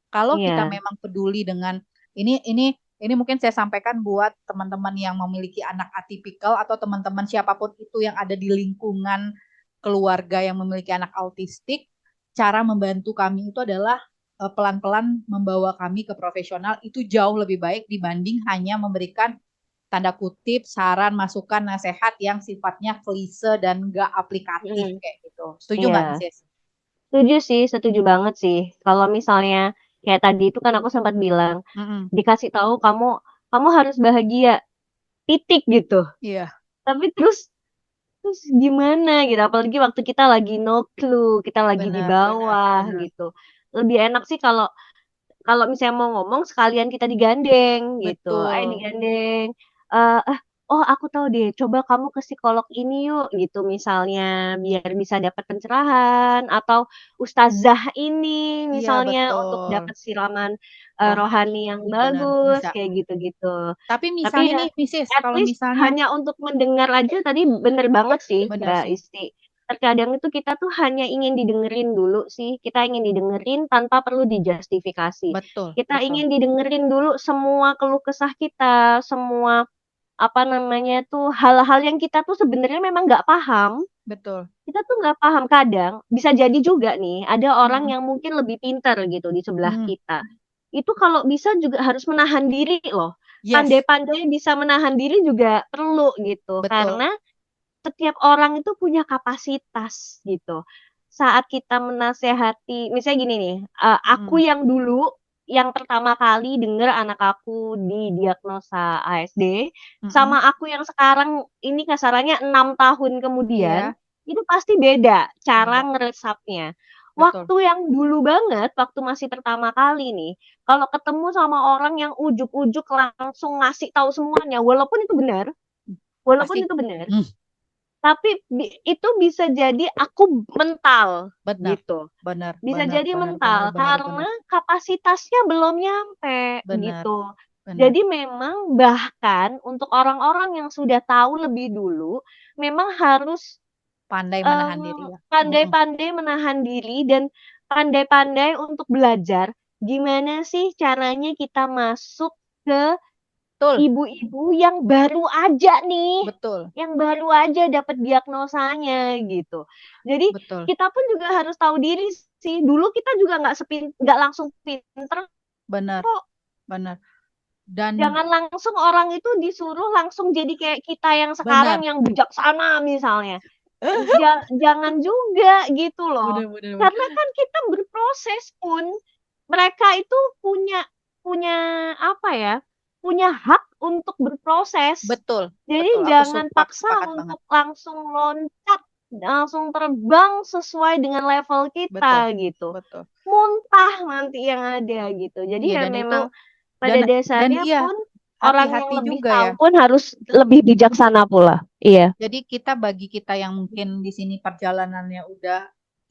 Kalau kita Iya. memang peduli dengan ini mungkin saya sampaikan buat teman-teman yang memiliki anak atipikal atau teman-teman siapapun itu yang ada di lingkungan keluarga yang memiliki anak autistik, cara membantu kami itu adalah pelan-pelan membawa kami ke profesional, itu jauh lebih baik dibanding hanya memberikan tanda kutip saran, masukan, nasihat yang sifatnya klise dan nggak aplikatif Mhm. kayak gitu. Setuju nggak, Iya. Mrs? Setuju sih, setuju banget sih. Kalau misalnya kayak tadi itu kan aku sempat bilang, Mm-mm. dikasih tahu kamu kamu harus bahagia, titik gitu. Iya, Tapi terus gimana gitu, apalagi waktu kita lagi no clue, kita lagi di benar, bawah benar. gitu. Lebih enak sih kalau kalau misalnya mau ngomong sekalian kita digandeng gitu, "Ayo Betul. digandeng, oh aku tahu deh, coba kamu ke psikolog ini yuk," gitu misalnya, biar bisa dapat pencerahan, atau ustazah ini Iya, misalnya untuk betul. dapat siraman, Rohani, rohani yang benar, bagus, bisa. kayak gitu-gitu. Tapi Tapi misalnya ya nih, Mrs, at kalau least misalnya, hanya untuk mendengar aja tadi bener banget sih benar Mbak sih, Isti. Terkadang itu kita tuh hanya ingin didengerin dulu sih, kita ingin didengerin tanpa perlu dijustifikasi. betul, Kita betul, ingin didengerin dulu semua keluh kesah kita, semua, apa namanya tuh, hal-hal yang kita tuh sebenarnya memang nggak paham, betul. kita tuh nggak paham. Kadang bisa jadi juga nih, ada orang Mm-mm. yang mungkin lebih pintar gitu di sebelah Mm. kita. Itu kalau bisa juga harus menahan diri loh. Yes, Pandai-pandai bisa menahan diri juga perlu gitu, betul. karena setiap orang itu punya kapasitas gitu. Saat kita menasehati misalnya gini nih, aku Mm. yang dulu, yang pertama kali denger anak aku didiagnosa ASD, Mm-mm. sama aku yang sekarang ini kasarannya 6 tahun kemudian, Iya, itu pasti beda cara beda, ngeresapnya. betul. Waktu yang dulu banget, waktu masih pertama kali nih, kalau ketemu sama orang yang ujug-ujug langsung ngasih tahu semuanya, walaupun Pasti, itu benar, mm, tapi itu bisa jadi aku mental, benar, gitu. benar, Bisa benar, jadi benar, benar, mental, benar, karena benar, kapasitasnya belum nyampe, benar, gitu. benar. Jadi memang bahkan untuk orang-orang yang sudah tahu lebih dulu, memang harus, Pandai menahan diri ya. Mm-mm. pandai-pandai menahan diri dan pandai-pandai untuk belajar, gimana sih caranya kita masuk ke Betul, ibu-ibu yang baru aja nih, betul, yang baru aja dapat diagnosanya gitu. Jadi betul. kita pun juga harus tahu diri sih. Dulu kita juga nggak langsung pinter Benar, kok. benar. Dan Jangan langsung orang itu disuruh langsung jadi kayak kita yang sekarang benar, yang bijaksana misalnya. Jangan juga gitu loh. benar, benar, benar. Karena kan kita berproses pun, mereka itu punya punya apa ya, punya hak untuk berproses. Betul, betul. Jadi Aku jangan paksa sepakat banget. untuk langsung loncat, langsung terbang sesuai dengan level Betul, kita gitu. betul. Muntah nanti yang ada gitu. Jadi Iya, ya dan itu memang dan pada dan dasarnya iya, pun orang yang hati-hati lebih juga tahu ya. pun harus lebih bijaksana pula. Iya, Jadi bagi kita yang mungkin di sini perjalanannya udah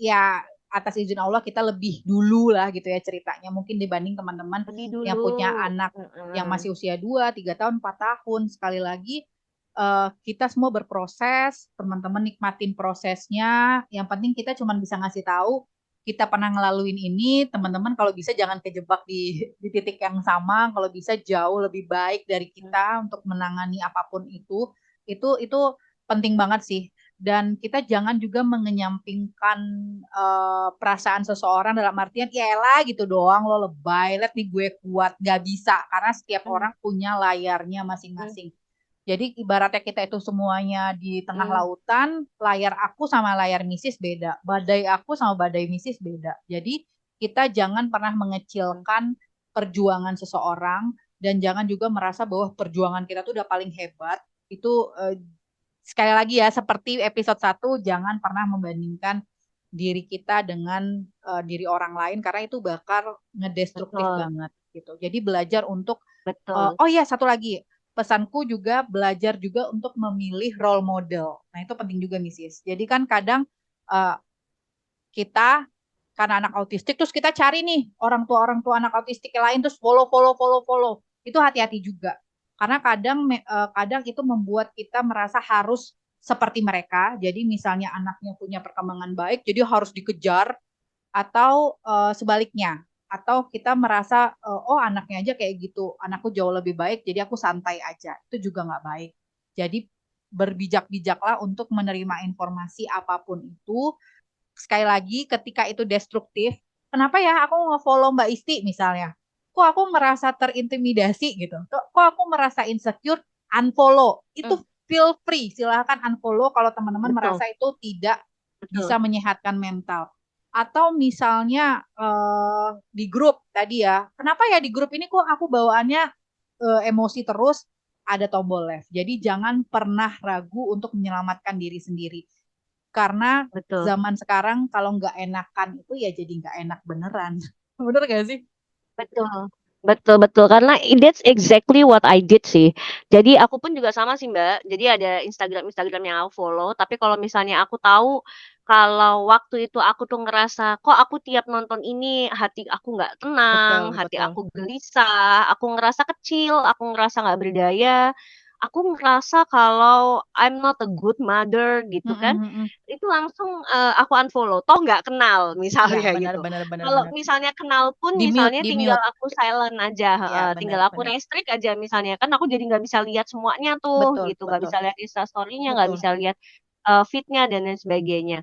ya atas izin Allah kita lebih dulu lah gitu ya ceritanya mungkin dibanding teman-teman lebih yang dulu. punya anak yang Heeh. masih usia 2, 3 tahun, 4 tahun. Sekali lagi kita semua berproses, teman-teman nikmatin prosesnya. Yang penting kita cuma bisa ngasih tahu kita pernah ngelaluin ini, teman-teman kalau bisa jangan kejebak di titik yang sama, kalau bisa jauh lebih baik dari kita untuk menangani apapun itu penting banget sih. Dan kita jangan juga mengenyampingkan perasaan seseorang dalam artian ya elah gitu doang lo lebay, lihat nih gue kuat, gak bisa karena setiap Hmm, orang punya layarnya hmm, masing-masing. Jadi ibaratnya kita itu semuanya di tengah hmm. lautan, layar aku sama layar Misis beda, badai aku sama badai Misis beda. Jadi kita jangan pernah mengecilkan perjuangan seseorang dan jangan juga merasa bahwa perjuangan kita tuh udah paling hebat. Itu sekali lagi ya seperti episode 1 jangan pernah membandingkan diri kita dengan diri orang lain karena itu bakal ngedestruktif Betul, banget gitu. Jadi belajar untuk betul. oh iya satu lagi pesanku juga belajar juga untuk memilih role model. Nah itu penting juga nih sis. Jadi kan kadang uh, kita karena anak autistik terus kita cari nih orang tua anak autistik yang lain terus follow. Itu hati-hati juga. Karena kadang itu membuat kita merasa harus seperti mereka. Jadi misalnya anaknya punya perkembangan baik, jadi harus dikejar atau sebaliknya. Atau kita merasa oh anaknya aja kayak gitu, anakku jauh lebih baik, jadi aku santai aja. Itu juga nggak baik. Jadi berbijak-bijaklah untuk menerima informasi apapun itu sekali lagi ketika itu destruktif, kenapa ya aku nge-follow Mbak Isti misalnya? Kok aku merasa terintimidasi gitu? Kok aku merasa insecure? Unfollow. Itu Hmm, feel free, silahkan unfollow kalau teman-teman betul, merasa itu tidak betul. bisa menyehatkan mental. Atau misalnya di grup tadi ya, kenapa ya di grup ini kok aku bawaannya emosi terus? Ada tombol left. Jadi jangan pernah ragu untuk menyelamatkan diri sendiri karena Betul. zaman sekarang kalau nggak enakan itu ya jadi nggak enak beneran. Bener gak sih? Betul, betul betul, karena that's exactly what I did sih. Jadi aku pun juga sama sih, Mbak. Jadi ada Instagram yang aku follow, tapi kalau misalnya aku tahu kalau waktu itu aku tuh ngerasa, kok aku tiap nonton ini hati aku nggak tenang, Betul, hati betul. aku gelisah, aku ngerasa kecil, aku ngerasa nggak berdaya, aku ngerasa kalau I'm not a good mother gitu kan, Mm-mm, mm-mm. itu langsung, aku unfollow, toh nggak kenal Iya, misalnya benar, gitu. benar, benar, Kalau benar. misalnya kenal pun Di mute, misalnya di tinggal mute. aku silent aja, Iya, heeh, benar, tinggal aku benar. restrict aja misalnya, kan aku jadi nggak bisa lihat semuanya tuh Betul, gitu, nggak betul, bisa lihat Instastory-nya, nggak betul, bisa lihat, feed-nya dan lain sebagainya.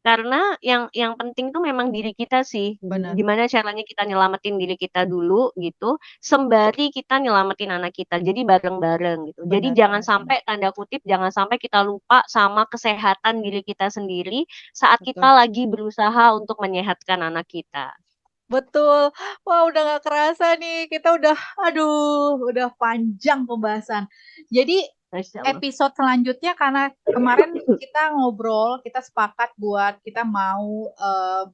Karena yang penting tuh memang diri kita sih, benar, gimana caranya kita nyelamatin diri kita dulu gitu, sembari kita nyelamatin anak kita, jadi bareng-bareng gitu. Jadi benar, jangan benar, benar. sampai tanda kutip, jangan sampai kita lupa sama kesehatan diri kita sendiri saat Betul. kita lagi berusaha untuk menyehatkan anak kita. Betul. Wah, udah gak kerasa nih. Kita udah panjang pembahasan. Jadi Masya Allah. episode selanjutnya karena kemarin kita ngobrol, kita sepakat buat kita mau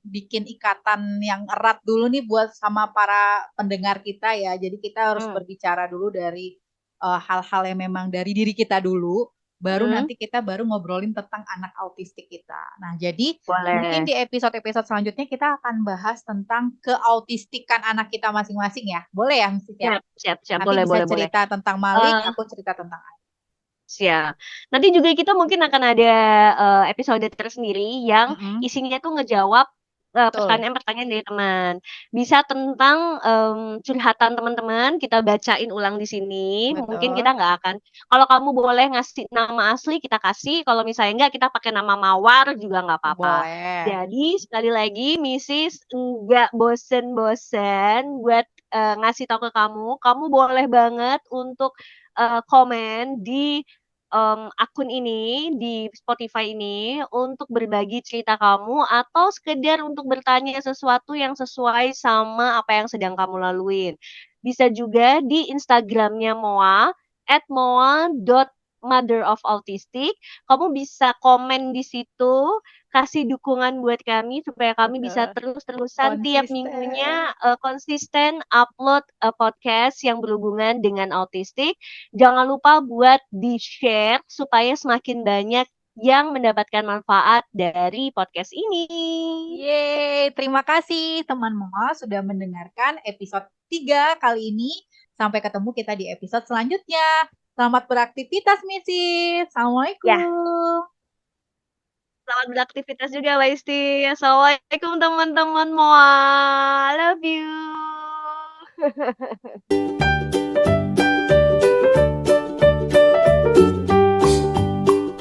bikin ikatan yang erat dulu nih buat sama para pendengar kita ya. Jadi kita harus Hmm. berbicara dulu dari hal-hal yang memang dari diri kita dulu, baru Hmm, nanti kita baru ngobrolin tentang anak autistik kita. Nah, jadi mungkin boleh. di episode-episode selanjutnya kita akan bahas tentang keautistikan anak kita masing-masing ya. Boleh ya, Mrs. ya? Siap, siap, siap. Nanti Boleh, bisa boleh, boleh. cerita tentang Malik, Eh, aku cerita tentang Ayu. siap. Nanti juga kita mungkin akan ada episode tersendiri yang Mm-mm, isinya tuh ngejawab betul. pertanyaan-pertanyaan dari teman. Bisa tentang curhatan teman-teman, kita bacain ulang di sini. Mungkin kita Betul. nggak akan. Kalau kamu boleh ngasih nama asli, kita kasih. Kalau misalnya nggak, kita pakai nama mawar juga nggak apa-apa. Boleh. Jadi sekali lagi, Mrs. nggak bosen-bosen buat ngasih tahu ke kamu. Kamu boleh banget untuk komen di akun ini di Spotify ini untuk berbagi cerita kamu atau sekedar untuk bertanya sesuatu yang sesuai sama apa yang sedang kamu laluin. Bisa juga di Instagramnya Moa @moa.autistic Mother of Autistic. Kamu bisa komen di situ, kasih dukungan buat kami supaya kami bisa Betul. terus-terusan tiap minggunya konsisten upload podcast yang berhubungan dengan autistik. Jangan lupa buat di-share supaya semakin banyak yang mendapatkan manfaat dari podcast ini. Yeay, terima kasih teman Moa sudah mendengarkan episode 3 kali ini. Sampai ketemu kita di episode selanjutnya. Selamat beraktivitas, Missy. Assalamualaikum. Selamat beraktivitas juga, Mbak Isti. Assalamualaikum teman-teman Moa. Love you.